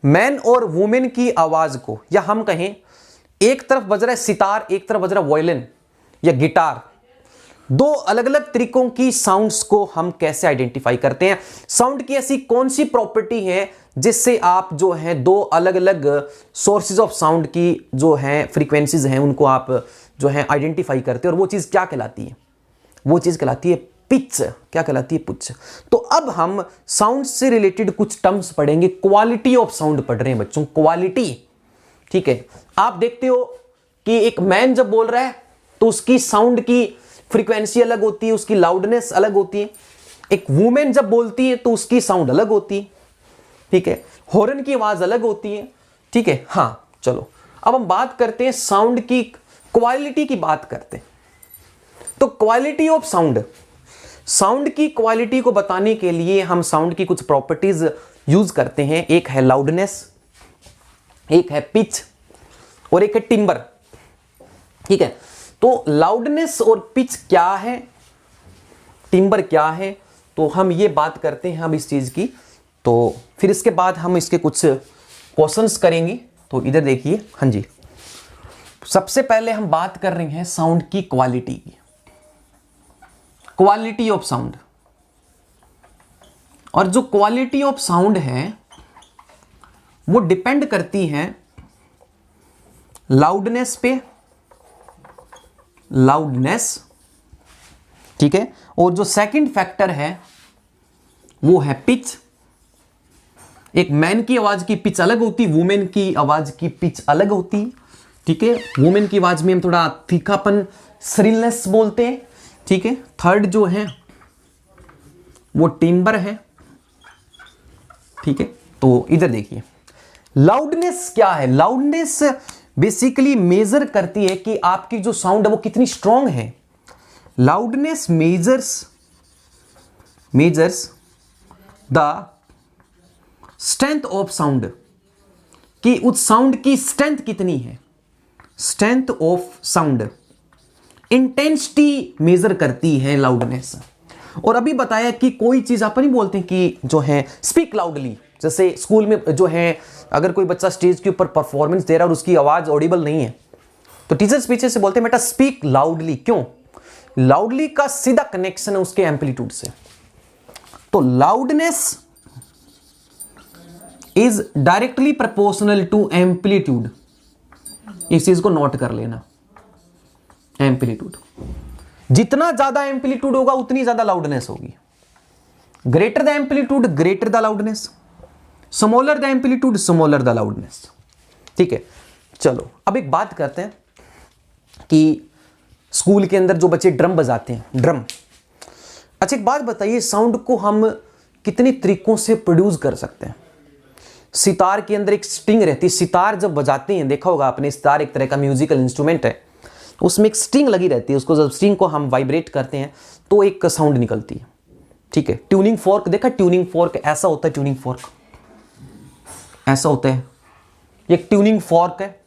मैन और वुमेन की आवाज को, या हम कहें एक तरफ बज रहा है सितार, एक तरफ बज रहा है वायलिन या गिटार, दो अलग अलग तरीकों की साउंड्स को हम कैसे आइडेंटिफाई करते हैं? साउंड की ऐसी कौन सी प्रॉपर्टी है जिससे आप जो है दो अलग अलग सोर्सेज ऑफ साउंड की जो है फ्रीक्वेंसीज हैं उनको आप जो है आइडेंटिफाई करते हैं, और वो चीज क्या कहलाती है? वो चीज कहलाती है पिच। क्या कहलाती है? पिच। तो अब हम साउंड से रिलेटेड कुछ टर्म्स पढ़ेंगे, क्वालिटी ऑफ साउंड पढ़ रहे हैं बच्चों, क्वालिटी। ठीक है, आप देखते हो कि एक मैन जब बोल रहा है तो उसकी साउंड की फ्रीक्वेंसी अलग होती है, उसकी लाउडनेस अलग होती है। एक वुमेन जब बोलती है तो उसकी साउंड अलग होती है। ठीक है, हॉर्न की आवाज अलग होती है। ठीक है, हाँ चलो अब हम बात करते हैं साउंड की क्वालिटी की बात करते हैं। तो क्वालिटी ऑफ साउंड, साउंड की क्वालिटी को बताने के लिए हम साउंड की कुछ प्रॉपर्टीज यूज करते हैं। एक है लाउडनेस, एक है पिच और एक है टिम्बर। ठीक है, तो लाउडनेस और पिच क्या है, टिम्बर क्या है, तो हम ये बात करते हैं हम इस चीज की। तो फिर इसके बाद हम इसके कुछ क्वेश्चंस करेंगे। तो इधर देखिए, हाँ जी, सबसे पहले हम बात कर रहे हैं साउंड की क्वालिटी की, क्वालिटी ऑफ साउंड। और जो क्वालिटी ऑफ साउंड है वो डिपेंड करती है लाउडनेस पे, लाउडनेस। ठीक है, और जो सेकंड फैक्टर है वो है पिच। एक मैन की आवाज की पिच अलग होती, वुमेन की आवाज की पिच अलग होती। ठीक है, वुमेन की आवाज में हम थोड़ा तीखापन, श्रिलनेस बोलते हैं। ठीक है, थर्ड जो है वो टिम्बर है। ठीक है, तो इधर देखिए लाउडनेस क्या है। लाउडनेस बेसिकली मेजर करती है कि आपकी जो साउंड है वो कितनी स्ट्रांग है। Loudness measures the strength of sound, कि उस साउंड की स्ट्रेंथ कितनी है, strength of sound. Intensity major करती है लाउडनेस। और अभी बताया कि कोई चीज आप नहीं बोलते कि जो है स्पीक लाउडली, जैसे स्कूल में जो है अगर कोई बच्चा स्टेज के ऊपर परफॉर्मेंस दे रहा है और उसकी आवाज ऑडिबल नहीं है तो टीचर्स पीछे से बोलते हैं बेटा स्पीक लाउडली। क्यों? लाउडली का सीधा कनेक्शन है उसके एम्पलीट्यूड से। तो loudness is directly proportional to amplitude. इस चीज को नोट कर लेना, एम्पलीट्यूड। जितना ज्यादा एम्पलीट्यूड होगा उतनी ज्यादा लाउडनेस होगी। Greater the amplitude greater the loudness, smaller the amplitude smaller the loudness. ठीक है, चलो अब एक बात करते हैं कि स्कूल के अंदर जो बच्चे ड्रम बजाते हैं, ड्रम। अच्छा एक बात बताइए, साउंड को हम कितने तरीकों से प्रोड्यूस कर सकते हैं? सितार के अंदर एक स्ट्रिंग रहती है, सितार जब बजाते हैं देखा होगा आपने, सितार एक तरह का म्यूजिकल इंस्ट्रूमेंट है, उसमें एक स्ट्रिंग लगी रहती है, उसको जब स्ट्रिंग को हम वाइब्रेट करते हैं तो एक साउंड निकलती है। ठीक है, ट्यूनिंग फोर्क देखा, ट्यूनिंग फोर्क ऐसा होता है, ट्यूनिंग फोर्क ऐसा होता है, ये एक ट्यूनिंग फोर्क है,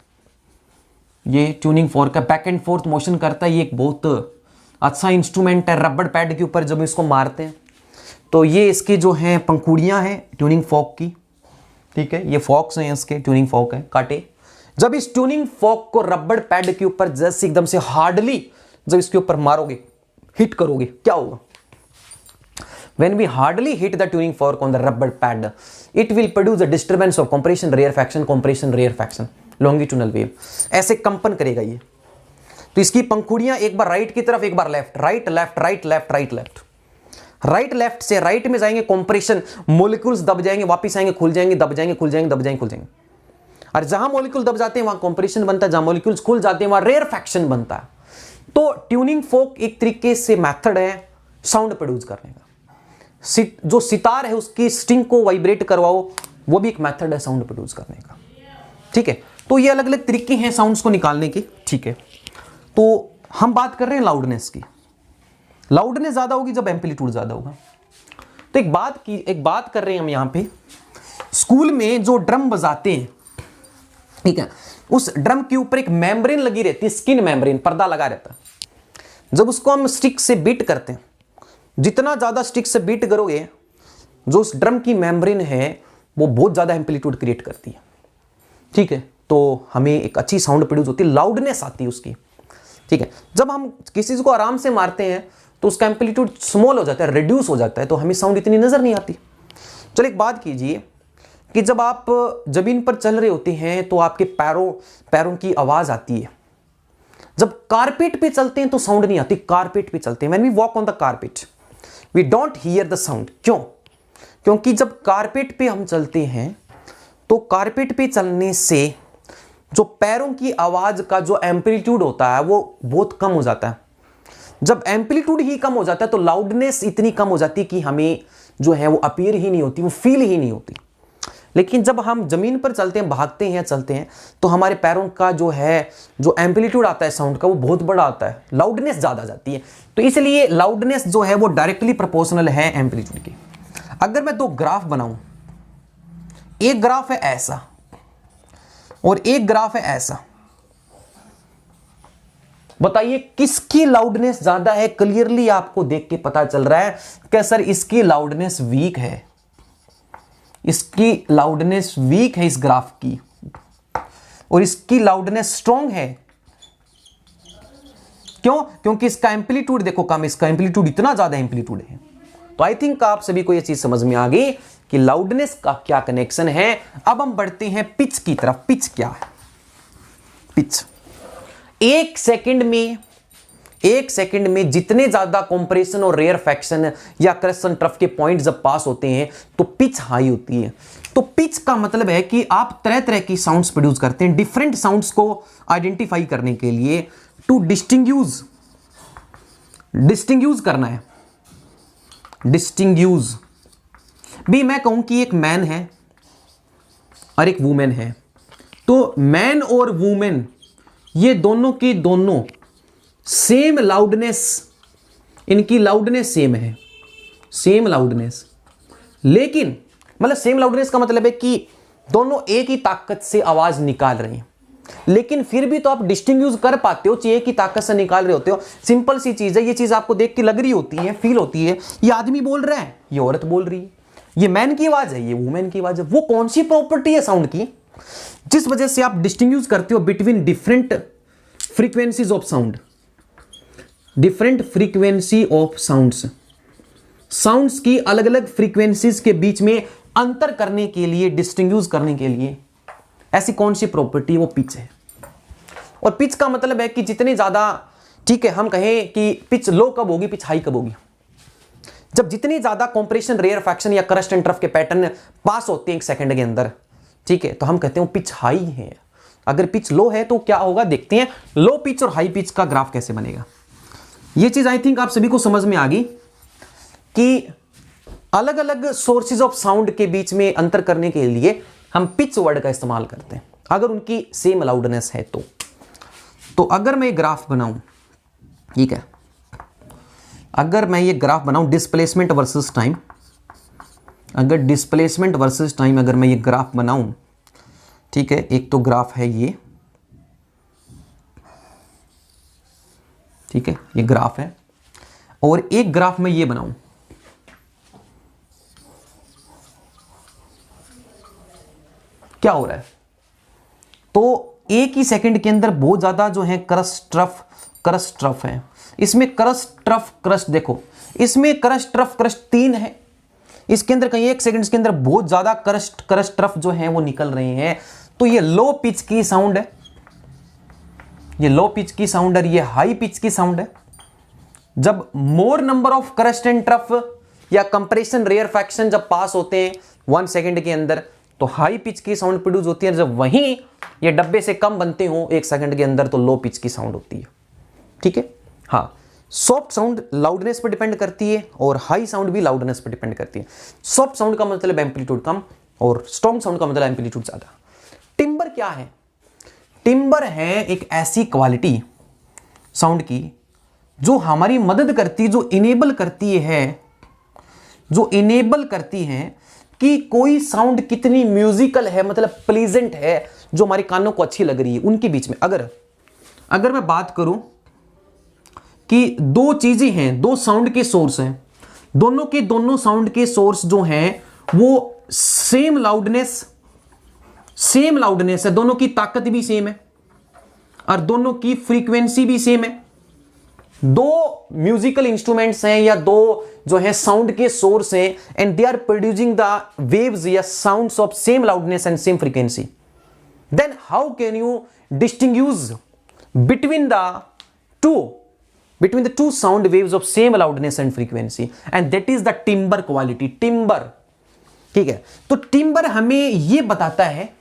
ये ट्यूनिंग फोर्क है, बैक एंड फोर्थ मोशन करता है। ये एक बहुत अच्छा इंस्ट्रूमेंट है, रबड़ पैड के ऊपर जब इसको मारते हैं तो ये इसके जो हैं पंखुड़ियां हैं ट्यूनिंग फोर्क की। ठीक है, ये फोर्क्स हैं इसके, ट्यूनिंग फोर्क है, काटे। जब इस ट्यूनिंग फोर्क को रबड़ पैड के ऊपर जैसे एकदम से हार्डली जब इसके ऊपर मारोगे, हिट करोगे, क्या होगा? When we hardly hit the tuning fork on the rubber pad, it will produce a disturbance of compression, rarefaction, longitudinal wave. ऐसे कंपन करेगा ये। तो इसकी पंखुड़ियां एक बार राइट की तरफ, एक बार left, right left, right left, right left, right left से राइट में जाएंगे, कंप्रेशन, मॉलिक्यूल्स दब जाएंगे, वापस आएंगे, खुल जाएंगे, दब जाएंगे, खुल जाएंगे, दब जाएंगे, खुल जाएंगे। और जहां मॉलिक्यूल दब जाते हैं वहां कंप्रेशन बनता है, जहां मॉलिक्यूल्स खुल जाते हैं वहां रेयरफैक्शन बनता है। तो ट्यूनिंग फोर्क एक तरीके से मेथड है साउंड प्रोड्यूस करने का। जो सितार है उसकी स्ट्रिंग को वाइब्रेट करवाओ, वो भी एक मेथड है साउंड प्रोड्यूस करने का। ठीक है, तो ये अलग अलग तरीके हैं साउंड्स को निकालने के। ठीक है, तो हम बात कर रहे हैं लाउडनेस की। लाउडनेस ज्यादा होगी जब एम्पलीट्यूड ज्यादा होगा। तो एक बात कर रहे हैं हम यहां पे, स्कूल में जो ड्रम बजाते हैं, ठीक है, उस ड्रम के ऊपर एक मेम्ब्रेन लगी रहती है, स्किन मेम्ब्रेन, पर्दा लगा रहता है। जब उसको हम स्टिक से बीट करते हैं, जितना ज्यादा स्टिक से बीट करोगे, जो उस ड्रम की मेम्ब्रेन है वो बहुत ज्यादा एम्पलीट्यूड क्रिएट करती है। ठीक है, तो हमें एक अच्छी साउंड प्रोड्यूस होती है, लाउडनेस आती है उसकी। ठीक है, जब हम किसी चीज को आराम से मारते हैं तो उसका एम्पलीट्यूड स्मॉल हो जाता है, रिड्यूस हो जाता है, तो हमें साउंड इतनी नजर नहीं आती। चलो एक बात कीजिए कि जब आप जमीन पर चल रहे होते हैं तो आपके पैरों की आवाज आती है। जब कारपेट पे चलते हैं तो साउंड नहीं आती। कारपेट पे चलते हैं, when we walk on the carpet we don't hear the sound. क्यों? क्योंकि जब कारपेट पे हम चलते हैं तो कारपेट पे चलने से जो पैरों की आवाज का जो एम्पलीट्यूड होता है वो बहुत कम हो जाता है। जब एम्पलीट्यूड ही कम हो जाता है तो लाउडनेस इतनी कम हो जाती है कि हमें जो है वो अपीयर ही नहीं होती, वो फील ही नहीं होती। लेकिन जब हम जमीन पर चलते हैं, भागते हैं, चलते हैं, तो हमारे पैरों का जो है जो एम्पलीट्यूड आता है साउंड का वो बहुत बड़ा आता है, लाउडनेस ज्यादा जाती है। तो इसलिए लाउडनेस जो है वो डायरेक्टली प्रोपोर्शनल है एम्पलीट्यूड की। अगर मैं दो ग्राफ बनाऊं, एक ग्राफ है ऐसा और एक ग्राफ है ऐसा, बताइए किसकी लाउडनेस ज्यादा है? क्लियरली आपको देख के पता चल रहा है कि सर इसकी लाउडनेस वीक है, इसकी लाउडनेस वीक है इस ग्राफ की, और इसकी लाउडनेस स्ट्रॉन्ग है। क्यों? क्योंकि इसका एम्पलीट्यूड देखो कम, इसका एम्पलीट्यूड इतना ज्यादा एम्पलीट्यूड है। तो आई थिंक आप सभी को यह चीज समझ में आ गई कि लाउडनेस का क्या कनेक्शन है। अब हम बढ़ते हैं पिच की तरफ। पिच क्या है? पिच एक सेकंड में जितने ज्यादा कंप्रेशन और रेयरफैक्शन या क्रस्ट ट्रफ के पॉइंट जब पास होते हैं तो पिच हाई होती है। तो पिच का मतलब है कि आप तरह तरह की साउंड्स प्रोड्यूस करते हैं, डिफरेंट साउंड्स को आइडेंटिफाई करने के लिए, टू डिस्टिंग्यूज करना है। डिस्टिंग्यूज भी मैं कहूं कि एक मैन है और एक वुमेन है, तो मैन और वुमेन ये दोनों की दोनों सेम लाउडनेस, इनकी लाउडनेस सेम है, सेम लाउडनेस। लेकिन मतलब सेम लाउडनेस का मतलब है कि दोनों एक ही ताकत से आवाज निकाल रहे हैं, लेकिन फिर भी तो आप डिस्टिंग्विश कर पाते हो, एक ही ताकत से निकाल रहे होते हो। सिंपल सी चीज है, ये चीज आपको देख के लग रही होती है, फील होती है, ये आदमी बोल रहा है, ये औरत बोल रही है, ये मैन की आवाज है, ये वुमेन की आवाज है। वो कौन सी प्रॉपर्टी है साउंड की जिस वजह से आप डिस्टिंग्विश करते हो between different frequencies of sound, different frequency of sounds की अलग अलग फ्रीक्वेंसीज के बीच में अंतर करने के लिए, डिस्टिंग्विश करने के लिए ऐसी कौन सी प्रॉपर्टी? वो पिच है। और पिच का मतलब है कि जितने ज्यादा, ठीक है, हम कहें कि पिच लो कब होगी, पिच हाई कब होगी? जब जितनी ज्यादा कंप्रेशन, रेयरफैक्शन या क्रस्ट एंड ट्रफ के पैटर्न पास होते हैं एक सेकंड के अंदर, ठीक है, तो हम कहते हैं पिच हाई है। अगर पिच लो है तो क्या होगा, देखते हैं लो पिच और हाई पिच का ग्राफ कैसे बनेगा। ये चीज आई थिंक आप सभी को समझ में आ गई कि अलग अलग सोर्सेज ऑफ साउंड के बीच में अंतर करने के लिए हम पिच वर्ड का इस्तेमाल करते हैं अगर उनकी सेम लाउडनेस है तो अगर मैं ग्राफ बनाऊं, ठीक है, अगर मैं ये ग्राफ बनाऊं डिस्प्लेसमेंट वर्सेस टाइम, अगर डिस्प्लेसमेंट वर्सेस टाइम अगर मैं ये ग्राफ बनाऊं, ठीक है, एक तो ग्राफ है ये, ठीक है, ये ग्राफ है, और एक ग्राफ में ये बनाऊं, क्या हो रहा है? तो एक ही सेकंड के अंदर बहुत ज्यादा जो है क्रस्ट ट्रफ है। इसमें क्रस्ट देखो, इसमें क्रस्ट 3 है, इसके अंदर कहीं एक सेकंड के अंदर बहुत ज्यादा क्रस्ट ट्रफ जो है वो निकल रहे हैं। तो ये लो पिच की साउंड है, ये लो पिच की साउंड है, ये हाई पिच की साउंड है। जब मोर number of crust and trough या कंप्रेशन, रेयरफैक्शन जब पास होते हैं 1 सेकंड के अंदर तो हाई पिच की साउंड प्रोड्यूस होती है। जब वहीं ये डब्बे से कम बनते हो 1 सेकंड के अंदर तो लो पिच की साउंड होती है। ठीक है, हाँ, सॉफ्ट साउंड लाउडनेस पर डिपेंड करती है और हाई साउंड भी लाउडनेस पर डिपेंड करती है। सॉफ्ट साउंड का मतलब एम्पलीट्यूड कम और स्ट्रॉन्ग साउंड का मतलब एम्पलीट्यूड ज्यादा। टिम्बर क्या है? टिम्बर है एक ऐसी क्वालिटी साउंड की जो हमारी मदद करती, जो इनेबल करती है कि कोई साउंड कितनी म्यूजिकल है, मतलब प्लीजेंट है, जो हमारे कानों को अच्छी लग रही है। उनके बीच में अगर मैं बात करूं कि दो चीजें हैं, दो साउंड के सोर्स हैं, दोनों साउंड के सोर्स जो हैं वो सेम लाउडनेस है, दोनों की ताकत भी सेम है और दोनों की फ्रीक्वेंसी भी सेम है। दो म्यूजिकल इंस्ट्रूमेंट्स हैं या दो जो है साउंड के सोर्स हैं and they are producing the waves या sounds of same loudness and same frequency, then how can you distinguish between the two sound waves of same loudness and frequency, and that is the timbre quality. timbre, ठीक है। तो timber हमें यह बताता है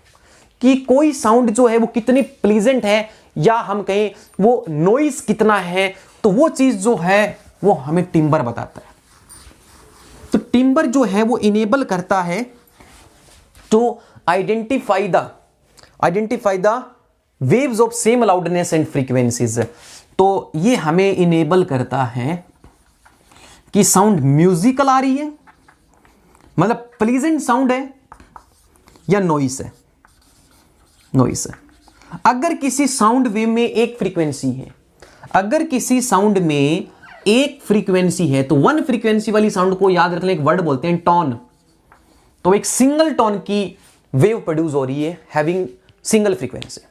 कि कोई साउंड जो है वो कितनी प्लीजेंट है या हम कहें वो नॉइस कितना है, तो वो चीज जो है वो हमें टिम्बर बताता है। तो टिम्बर जो है वो इनेबल करता है to identify the waves of same loudness and frequencies. तो ये हमें इनेबल करता है कि साउंड म्यूजिकल आ रही है, मतलब प्लीजेंट साउंड है या नॉइस है। अगर किसी साउंड वेव में एक फ्रीक्वेंसी है, तो वन फ्रीक्वेंसी वाली साउंड को याद रखना, एक वर्ड बोलते हैं टोन। तो एक सिंगल टोन की वेव प्रोड्यूस हो रही है having single frequency.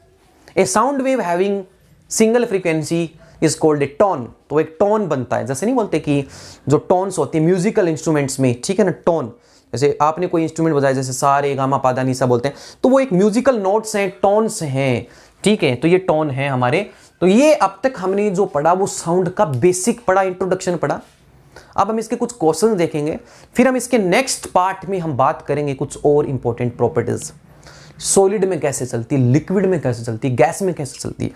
A sound wave having single frequency is called a tone. तो एक टोन बनता है, जैसे नहीं बोलते कि जो टोन्स होती है म्यूजिकल इंस्ट्रूमेंट्स में, ठीक है ना, टोन। जैसे आपने कोई इंस्ट्रूमेंट बजाया, जैसे सा रे गा मा पा धा नी सा बोलते हैं, तो वो एक म्यूजिकल नोट्स हैं, टोन्स हैं, ठीक है। तो ये टोन है हमारे। तो ये अब तक हमने जो पढ़ा वो साउंड का बेसिक पढ़ा, इंट्रोडक्शन पढ़ा। अब हम इसके कुछ क्वेश्चन देखेंगे, फिर हम इसके नेक्स्ट पार्ट में हम बात करेंगे कुछ और इंपॉर्टेंट प्रॉपर्टीज, सॉलिड में कैसे चलती है, लिक्विड में कैसे चलती है, गैस में कैसे चलती है,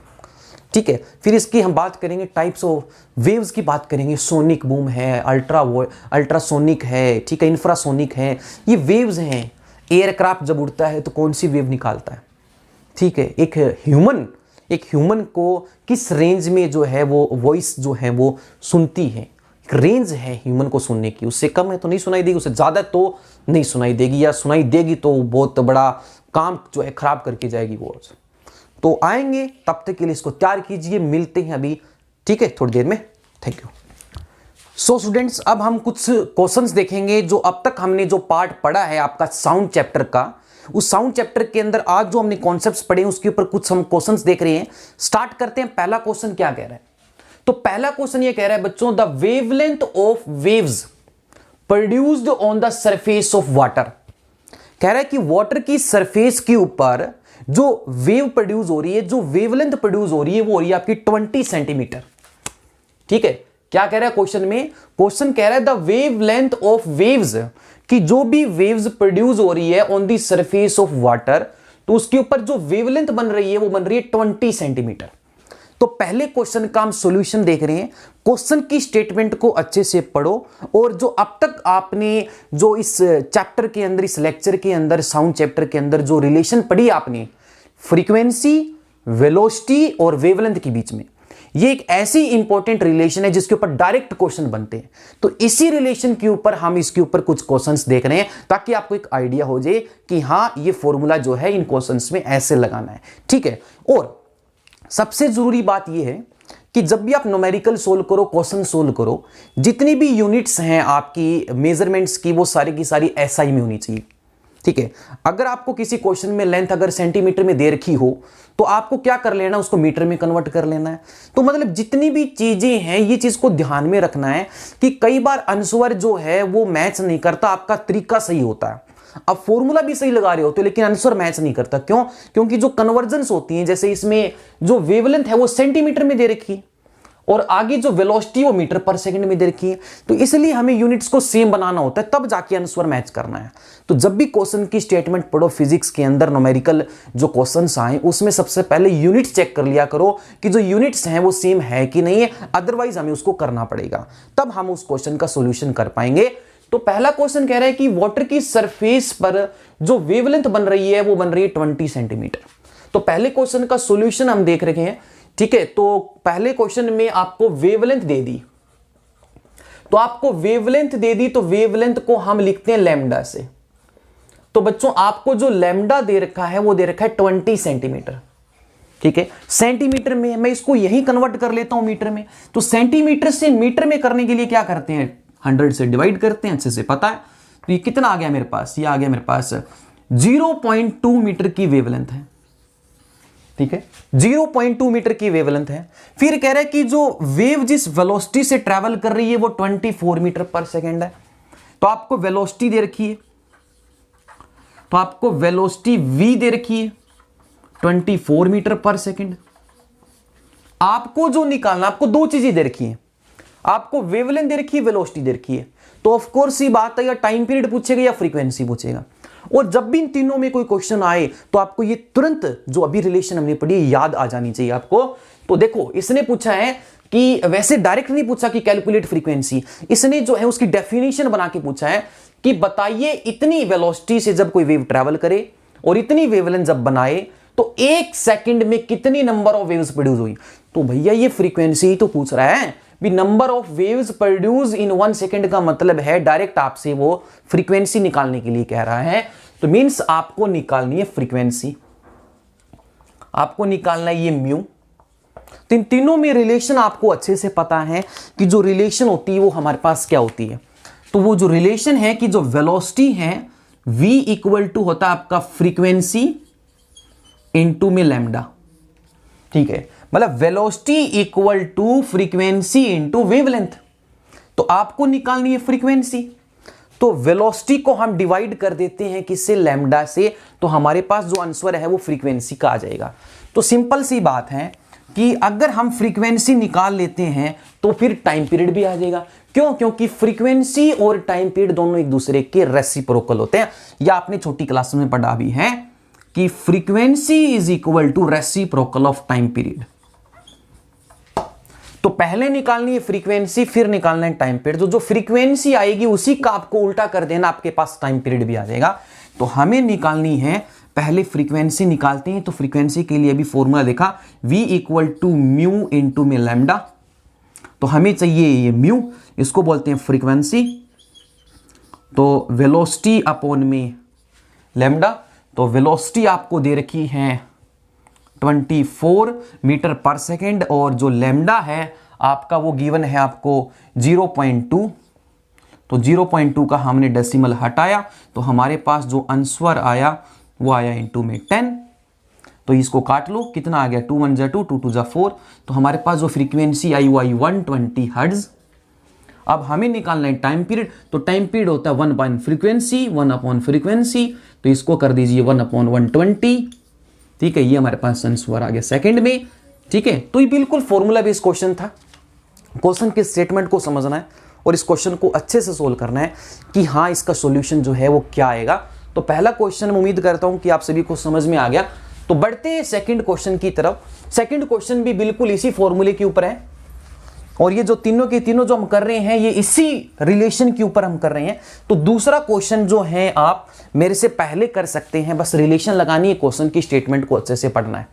ठीक है। फिर इसकी हम बात करेंगे टाइप्स ऑफ वेव्स की बात करेंगे, सोनिक बूम है, अल्ट्रासोनिक है, ठीक है, इंफ्रासोनिक है, ये वेव्स हैं। एयरक्राफ्ट जब उड़ता है तो कौन सी वेव निकालता है, ठीक है। एक ह्यूमन को किस रेंज में जो है वो वॉइस जो है वो सुनती है, एक रेंज है ह्यूमन को सुनने की, उससे कम है तो नहीं सुनाई देगी, उससे ज़्यादा तो नहीं सुनाई देगी, या सुनाई देगी तो बहुत बड़ा काम जो है खराब करके जाएगी वो। तो आएंगे, तब तक के लिए इसको तैयार कीजिए, मिलते हैं अभी, ठीक है, थोड़ी देर में। Thank you. सो स्टूडेंट्स, अब हम कुछ क्वेश्चंस देखेंगे जो अब तक हमने जो पार्ट पढ़ा है आपका साउंड चैप्टर का, उस साउंड चैप्टर के अंदर आज जो हमने कॉन्सेप्ट्स पढ़े उसके ऊपर कुछ हम क्वेश्चंस देख रहे हैं। स्टार्ट करते हैं। पहला क्वेश्चन क्या कह रहा है? तो पहला क्वेश्चन ये कह रहा है बच्चों, the wavelength of waves produced on the surface of water. कह रहा है कि वाटर की सरफेस के ऊपर जो वेव प्रोड्यूस हो रही है, जो वेवलेंथ प्रोड्यूस हो रही है, वो हो रही है आपकी 20 सेंटीमीटर, ठीक है। क्या कह रहा है क्वेश्चन में? क्वेश्चन कह रहा है द वेवलेंथ ऑफ वेव्स, कि जो भी वेव्स प्रोड्यूस हो रही है on the surface of water, तो उसके ऊपर जो वेवलेंथ बन रही है वो बन रही है 20 सेंटीमीटर। तो पहले क्वेश्चन का हम सॉल्यूशन देख रहे हैं। क्वेश्चन की स्टेटमेंट को अच्छे से पढ़ो, और जो अब तक आपने जो इस चैप्टर के अंदर, इस लेक्चर के अंदर, साउंड चैप्टर के अंदर जो रिलेशन पढ़ी आपने फ्रीक्वेंसी, वेलोसिटी और वेवलेंथ के बीच में, ये एक ऐसी इंपॉर्टेंट रिलेशन है जिसके ऊपर डायरेक्ट क्वेश्चन बनते हैं। तो इसी रिलेशन के ऊपर हम इसके ऊपर कुछ क्वेश्चंस देख रहे हैं ताकि आपको एक आइडिया हो जाए कि हां ये फॉर्मूला जो है इन क्वेश्चंस में ऐसे लगाना है, ठीक है। और सबसे जरूरी बात यह है कि जब भी आप न्यूमेरिकल सोल्व करो, क्वेश्चन सोल्व करो, जितनी भी यूनिट्स हैं आपकी मेजरमेंट्स की, वो सारी की सारी एसआई में होनी चाहिए, ठीक है। अगर आपको किसी क्वेश्चन में लेंथ अगर सेंटीमीटर में दे रखी हो तो आपको क्या कर लेना, उसको मीटर में कन्वर्ट कर लेना है। तो मतलब जितनी भी चीजें हैं ये चीज को ध्यान में रखना है कि कई बार आंसर जो है वो मैच नहीं करता, आपका तरीका सही होता है, अब फॉर्मूला भी सही लगा रहे होते हो लेकिन आंसर मैच नहीं करता। क्यों? क्योंकि जो कन्वर्जेंस होती है, जैसे इसमें जो वेवलेंथ है वो सेंटीमीटर में दे रखी है और आगे जो वेलोसिटी वो मीटर पर सेकंड में दे रखी है। तो इसलिए हमें यूनिट्स को सेम बनाना होता है, तब जाके आंसर मैच करना है। तो जब भी क्वेश्चन की स्टेटमेंट पढ़ो फिजिक्स के अंदर, न्यूमेरिकल जो क्वेश्चंस आए उसमें सबसे पहले यूनिट्स चेक कर लिया करो कि जो यूनिट्स हैं वो सेम है कि नहीं है, अदरवाइज हमें उसको करना पड़ेगा, तब हम उस क्वेश्चन का सोल्यूशन कर पाएंगे। तो पहला क्वेश्चन कह रहा है कि वाटर की सरफेस पर जो वेवलेंथ बन रही है वो बन रही है 20 सेंटीमीटर। तो पहले क्वेश्चन का सॉल्यूशन हम देख रहे हैं, ठीक है। तो पहले क्वेश्चन में आपको वेवलेंथ दे दी, तो आपको वेवलेंथ दे दी, तो वेवलेंथ को हम लिखते हैं लैम्डा से। तो बच्चों आपको जो लैम्डा दे रखा है वो दे रखा है 20 सेंटीमीटर, ठीक है। सेंटीमीटर में मैं इसको यही कन्वर्ट कर लेता हूं मीटर में। तो सेंटीमीटर से मीटर में करने के लिए क्या करते हैं, 100 से डिवाइड करते हैं, अच्छे से पता है। तो ये कितना आ गया मेरे पास, ये आ गया मेरे पास 0.2 मीटर की वेवलेंथ है, ठीक है। 0.2 मीटर की वेवलेंथ है। फिर कह रहा है कि जो वेव जिस वेलोसिटी से ट्रैवल कर रही है वो 24 मीटर पर सेकेंड है। तो आपको वेलोसिटी दे रखी है, तो आपको वेलोसिटी v दे रखी है 24 मीटर पर सेकेंड। आपको जो निकालना, आपको दो चीजें दे रखी हैं, आपको वेवलेंथ दे रखी है, वेलोसिटी दे रखी है। तो ऑफ कोर्स ये बात है, या टाइम पीरियड पूछेगा या फ्रीक्वेंसी पूछेगा। और जब भी इन तीनों में कोई क्वेश्चन आए तो आपको ये तुरंत जो अभी रिलेशन हमने पढ़ी याद आ जानी चाहिए आपको। तो देखो इसने पूछा है कि वैसे डायरेक्ट नहीं पूछा कि कैलकुलेट फ्रीक्वेंसी, इसने जो है उसकी डेफिनेशन बना के पूछा है कि बताइए इतनी वेलोसिटी से जब कोई वेव ट्रैवल करे और इतनी वेवलेंथ जब बनाए तो 1 सेकंड में कितनी नंबर ऑफ वेव्स प्रोड्यूस हुई। तो भैया ये फ्रीक्वेंसी ही तो पूछ रहा है भी, number of waves produce in 1 second का मतलब है डायरेक्ट आपसे वो फ्रीक्वेंसी निकालने के लिए कह रहा है। तो मींस आपको निकालनी है फ्रीक्वेंसी, आपको निकालना है ये म्यू। तो इन तीनों में रिलेशन आपको अच्छे से पता है कि जो रिलेशन होती है वो हमारे पास क्या होती है। तो वो जो रिलेशन है कि जो वेलोसिटी है v इक्वल टू होता है आपका फ्रीक्वेंसी इनटू में लैम्डा, ठीक है। मतलब velocity equal to frequency into wavelength. तो आपको निकालनी है फ्रीक्वेंसी, तो वेलोसिटी को हम डिवाइड कर देते हैं किससे, लैम्डा से। तो हमारे पास जो आंसर है वो फ्रीक्वेंसी का आ जाएगा। तो सिंपल सी बात है कि अगर हम फ्रीक्वेंसी निकाल लेते हैं तो फिर टाइम पीरियड भी आ जाएगा। क्यों, क्योंकि फ्रीक्वेंसी और टाइम पीरियड दोनों एक दूसरे के रेसिप्रोकल होते हैं। या आपने छोटी क्लास में पढ़ा भी है कि frequency is equal to reciprocal of time period. तो पहले निकालनी है फ्रीक्वेंसी, फिर निकालना है टाइम पीरियड। तो जो फ्रीक्वेंसी आएगी उसी का आपको उल्टा कर देना, आपके पास टाइम पीरियड भी आ जाएगा। तो हमें निकालनी है, पहले फ्रीक्वेंसी निकालते हैं। तो फ्रीक्वेंसी के लिए भी फॉर्मूला देखा, v equal to mu into में लैम्डा। तो हमें चाहिए ये म्यू, इसको बोलते हैं फ्रीक्वेंसी। तो वेलोसिटी अपॉन में लैम्डा। तो वेलोसिटी आपको दे रखी है 24 मीटर पर सेकेंड, और जो लैम्डा है आपका वो गिवन है आपको 0.2। तो 0.2 का हमने डेसिमल हटाया, तो हमारे पास जो आंसर आया वो आया इंटू में 10। तो इसको काट लो, कितना आ गया, 2 1 जा 2, 2 2 जा 4। तो हमारे पास जो फ्रीक्वेंसी आई वो आई 120 हर्ट्ज। अब हमें निकालना है टाइम पीरियड। तो टाइम पीरियड होता है 1 अपॉन फ्रीक्वेंसी, 1 अपॉन फ्रीक्वेंसी। तो इसको कर दीजिए 1 अपॉन 120, ठीक है। ये हमारे पास आंसर आ गया सेकंड में, ठीक है। तो ये बिल्कुल फॉर्मूला बेस्ड क्वेश्चन था। क्वेश्चन के स्टेटमेंट को समझना है और इस क्वेश्चन को अच्छे से सोल्व करना है कि हाँ इसका सॉल्यूशन जो है वो क्या आएगा। तो पहला क्वेश्चन उम्मीद करता हूं कि आप सभी को समझ में आ गया। तो बढ़ते हैं सेकंड क्वेश्चन की तरफ। सेकंड क्वेश्चन भी बिल्कुल इसी फॉर्मूले के ऊपर है, और ये जो तीनों के तीनों जो हम कर रहे हैं ये इसी रिलेशन के ऊपर हम कर रहे हैं। तो दूसरा क्वेश्चन जो है आप मेरे से पहले कर सकते हैं, बस रिलेशन लगानी है, क्वेश्चन की स्टेटमेंट को अच्छे से पढ़ना है।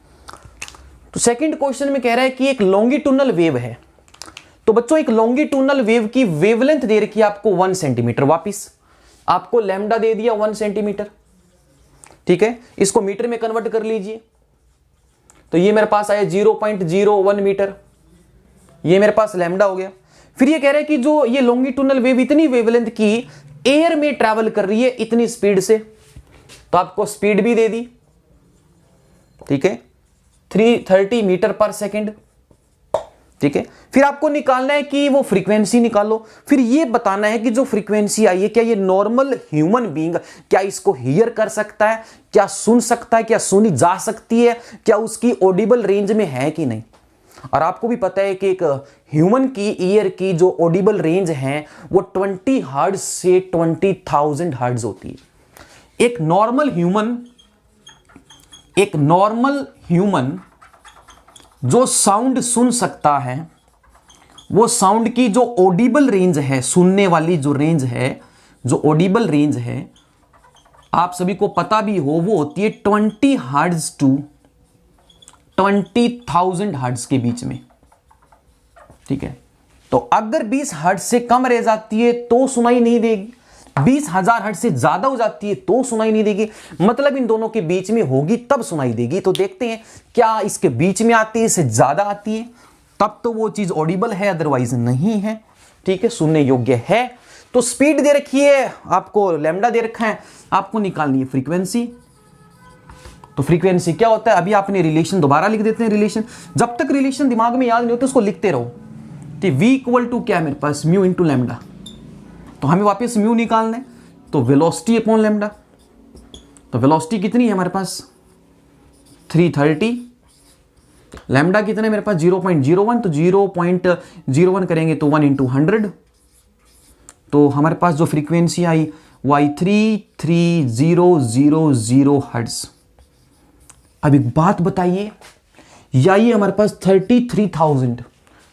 तो सेकंड क्वेश्चन में कह रहा है कि एक लॉन्गिट्यूडनल वेव है। तो बच्चों एक लॉन्गिट्यूडनल वेव की वेवलेंथ दे रखी है आपको 1 सेंटीमीटर। वापिस आपको लैम्डा दे दिया 1 सेंटीमीटर, ठीक है। इसको मीटर में कन्वर्ट कर लीजिए। तो ये मेरे पास आया 0.01 मीटर, ये मेरे पास लैम्डा हो गया। फिर ये कह रहा है कि जो ये लॉन्गिट्यूडनल वेव इतनी वेवलेंथ की एयर में ट्रैवल कर रही है इतनी स्पीड से। तो आपको स्पीड भी दे दी, ठीक है, 330 मीटर पर सेकेंड, ठीक है। फिर आपको निकालना है कि वो फ्रीक्वेंसी निकालो। फिर ये बताना है कि जो फ्रीक्वेंसी आई है क्या ये नॉर्मल ह्यूमन बीइंग क्या इसको हियर कर सकता है, क्या सुन सकता है, क्या सुनी जा सकती है, क्या उसकी ऑडिबल रेंज में है कि नहीं। और आपको भी पता है कि एक ह्यूमन की ईयर की जो ऑडिबल रेंज है वो 20 हर्ट्ज से 20,000 हर्ट्ज होती है। एक नॉर्मल ह्यूमन जो साउंड सुन सकता है, वो साउंड की जो ऑडिबल रेंज है, सुनने वाली जो रेंज है, जो ऑडिबल रेंज है, आप सभी को पता भी हो, वो होती है 20 हर्ट्ज टू 20,000 हर्ट्ज के बीच में। ठीक है, तो अगर 20 हर्ट्ज से कम रह जाती है तो सुनाई नहीं देगी, 20,000 हर्ट्ज से ज्यादा हो जाती है तो सुनाई नहीं देगी, मतलब इन दोनों के बीच में होगी तब सुनाई देगी। तो देखते हैं क्या इसके बीच में आती है, इससे ज्यादा आती है, तब तो वो चीज ऑडिबल है, अदरवाइज नहीं है। ठीक है, सुनने योग्य है। तो स्पीड दे रखी है आपको, लैम्डा दे रखा है, आपको निकालनी है फ्रीक्वेंसी। तो फ्रीक्वेंसी क्या होता है, अभी आपने रिलेशन दोबारा लिख देते हैं। रिलेशन, जब तक रिलेशन दिमाग में याद नहीं होते उसको लिखते रहो। तो v इक्वल टू क्या है मेरे पास, म्यू इंटू लैम्डा। तो हमें वापस म्यू निकालना है, तो वेलोसिटी अपॉन लैम्डा। तो वेलोसिटी कितनी है हमारे पास 330, लैम्डा कितना है मेरे पास 0.01, तो 0.01 करेंगे तो 1 इंटू 100, तो हमारे पास जो फ्रीक्वेंसी आई वो आई 33000 हर्ट्ज। अब एक बात बताइए, या ये हमारे पास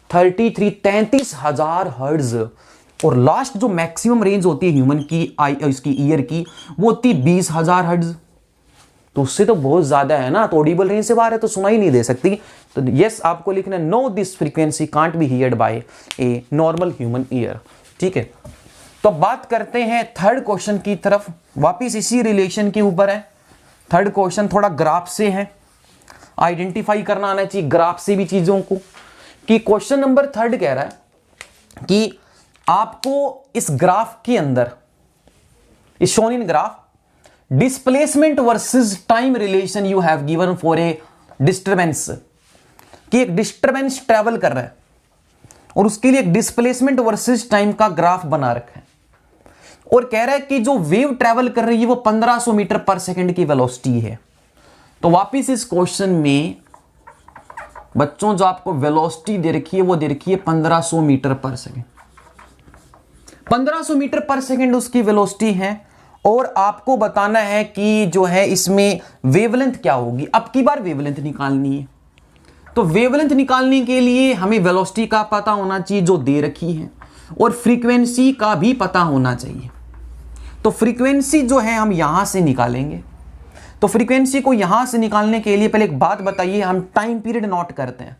33,000 हर्ट्ज, और लास्ट जो मैक्सिमम रेंज होती है ह्यूमन की इसकी ईयर की, वो होती है 20,000 हर्ट्ज। तो उससे तो बहुत ज्यादा है ना, तो ऑडिबल रेंज से बाहर है तो सुनाई नहीं दे सकती। तो यस आपको लिखना, no this frequency can't be heard by a normal human ear. ठीक है, तो बात करते हैं थर्ड क्वेश्चन की तरफ, वापिस इसी रिलेशन के ऊपर है। थर्ड क्वेश्चन थोड़ा ग्राफ से है, आइडेंटिफाई करना आना चाहिए ग्राफ से भी चीजों को। कि क्वेश्चन नंबर थर्ड कह रहा है कि आपको इस ग्राफ के अंदर, इस shown in graph, displacement versus time relation you have given for a disturbance, कि एक डिस्टर्बेंस ट्रेवल कर रहा है और उसके लिए एक डिस्प्लेसमेंट वर्सेस टाइम का ग्राफ बना रखा है, और कह रहा है कि जो वेव ट्रेवल कर रही है वो 1500 मीटर पर सेकंड की वेलोसिटी है। तो वापिस इस क्वेश्चन में बच्चों जो आपको वेलोसिटी दे रखी है वो दे रखी है 1500 मीटर पर सेकंड, 1500 मीटर पर सेकंड उसकी वेलोसिटी है, और आपको बताना है कि जो है इसमें वेवलेंथ क्या होगी। अब की बार वेवलेंथ निकालनी है, तो वेवलेंथ निकालने के लिए हमें वेलोसिटी का पता होना चाहिए जो दे रखी है, और फ्रीक्वेंसी का भी पता होना चाहिए। तो फ्रीक्वेंसी जो है हम यहां से निकालेंगे। तो फ्रीक्वेंसी को यहां से निकालने के लिए पहले एक बात बताइए, हम टाइम पीरियड नोट करते हैं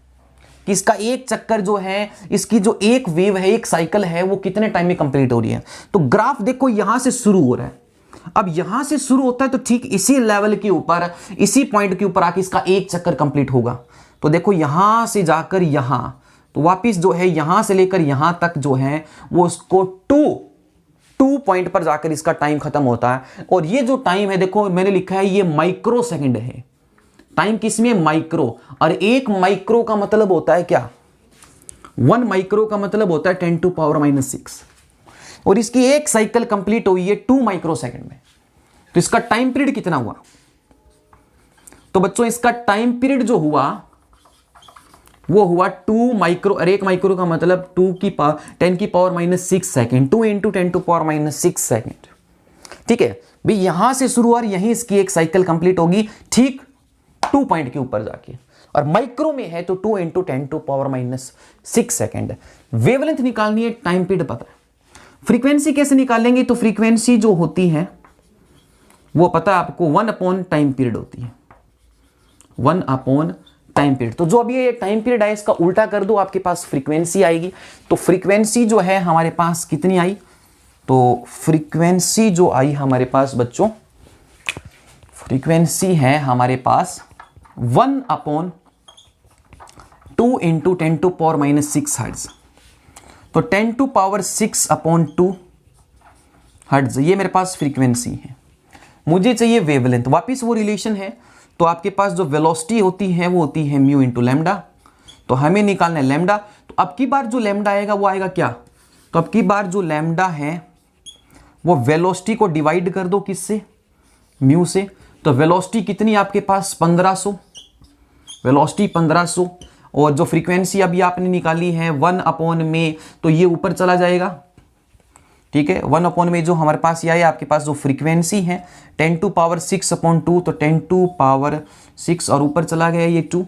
कि इसका एक चक्कर जो है, इसकी जो एक वेव है, एक साइकिल है, वो कितने टाइम में कंप्लीट हो रही है। तो ग्राफ देखो यहां से शुरू हो रहा है, अब यहां से शुरू होता है तो ठीक इसी लेवल के ऊपर, इसी पॉइंट के ऊपर आके इसका एक चक्कर कंप्लीट होगा। तो देखो यहां से जाकर यहां, तो वापिस जो है यहां से लेकर यहां तक जो है वो उसको टू पॉइंट पर जाकर इसका टाइम खत्म होता है। और ये जो टाइम है देखो मैंने लिखा है ये माइक्रो सेकंड है, टाइम किसमें, माइक्रो। और एक माइक्रो का मतलब होता है क्या, 1 माइक्रो का मतलब होता है 10⁻⁻⁶, और इसकी एक साइकिल कंप्लीट हुई है 2 माइक्रो सेकंड में। तो इसका टाइम पीरियड कितना हुआ, तो बच्चों इसका टाइम पीरियड जो हुआ वो हुआ 2 माइक्रो, और 1 माइक्रो का मतलब 10⁻⁻⁶ सेकंड, 2 × 10⁻⁻⁶ सेकंड। ठीक है भाई, यहां से शुरू और यहीं इसकी एक साइकिल कंप्लीट होगी ठीक 2 पॉइंट के ऊपर जाके, और माइक्रो में है तो 2 × 10⁻⁻⁶ सेकंड। वेवलेंथ निकालनी है, टाइम पीरियड पता है। फ्रीक्वेंसी कैसे निकालेंगे, तो फ्रीक्वेंसी जो होती है वो पता है आपको 1 टाइम पीरियड होती है, 1 टाइम पीरियड। तो जो अभी ये टाइम पीरियड है इसका उल्टा कर दो, आपके पास फ्रीक्वेंसी आएगी। तो फ्रीक्वेंसी जो है हमारे पास कितनी आई, तो फ्रीक्वेंसी जो आई हमारे पास बच्चों, फ्रीक्वेंसी है हमारे पास 1/2 × 10⁻⁻⁶ हर्ट्ज। तो 10⁻⁶/2 हर्ट्ज ये मेरे पास फ्रीक्वेंसी है। मुझे चाहिए वेवलेंथ, वापिस वो रिलेशन है। तो आपके पास जो वेलोसिटी होती है वो होती है म्यू इंटू लैम्डा, तो हमें निकालना है लैम्डा। तो अब की बार जो लैम्डा आएगा वो आएगा क्या, तो अब की बार जो लैम्डा है वो वेलोसिटी को डिवाइड कर दो किससे, म्यू से। तो वेलोसिटी कितनी आपके पास 1500, वेलोसिटी 1500, और जो फ्रीक्वेंसी अभी आपने निकाली है 1 अपॉन में, तो ये ऊपर चला जाएगा, ठीक है। 1 अपॉन में जो हमारे पास ये आया, आपके पास जो फ्रीक्वेंसी है 10 टू पावर 6 अपॉन 2, तो 10 टू पावर 6 और ऊपर चला गया ये 2,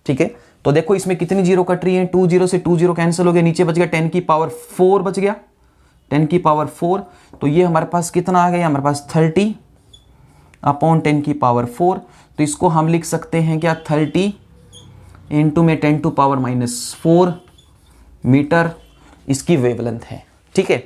ठीक है। तो देखो इसमें कितनी जीरो कट रही है, 2 0 से 2 0 कैंसिल हो गया, नीचे बच गया 10 की पावर 4 बच गया, 10 की पावर 4। तो ये हमारे पास कितना आ गया, हमारे पास 30 अपॉन 10 की पावर 4। तो इसको हम लिख सकते हैं क्या, 30 इंटू में 10 टू पावर -4 मीटर इसकी वेवलेंथ है, ठीक है।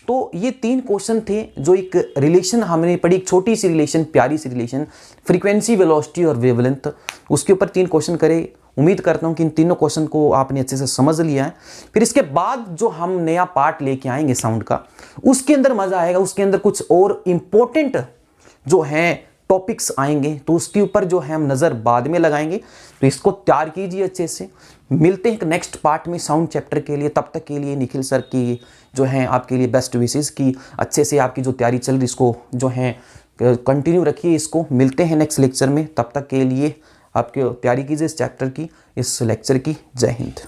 तो ये 3 क्वेश्चन थे जो एक रिलेशन हमने पढ़ी, एक छोटी सी रिलेशन, प्यारी सी रिलेशन, फ्रीक्वेंसी, वेलोसिटी और वेवलेंथ, उसके ऊपर 3 क्वेश्चन करे। उम्मीद करता हूं कि इन तीनों क्वेश्चन को आपने अच्छे से समझ लिया है। फिर इसके बाद जो हम नया पार्ट लेके आएंगे साउंड का, उसके अंदर मजा आएगा, उसके अंदर कुछ और इंपॉर्टेंट जो है टॉपिक्स आएंगे, तो उसके ऊपर जो है हम नज़र बाद में लगाएंगे। तो इसको तैयार कीजिए अच्छे से। मिलते हैं नेक्स्ट पार्ट में साउंड चैप्टर के लिए। तब तक के लिए निखिल सर की जो है आपके लिए बेस्ट विशेष की अच्छे से आपकी जो तैयारी चल रही इसको जो है कंटिन्यू रखिए। इसको मिलते हैं नेक्स्ट लेक्चर में, तब तक के लिए आपकी तैयारी कीजिए इस चैप्टर की, इस लेक्चर की। जय हिंद।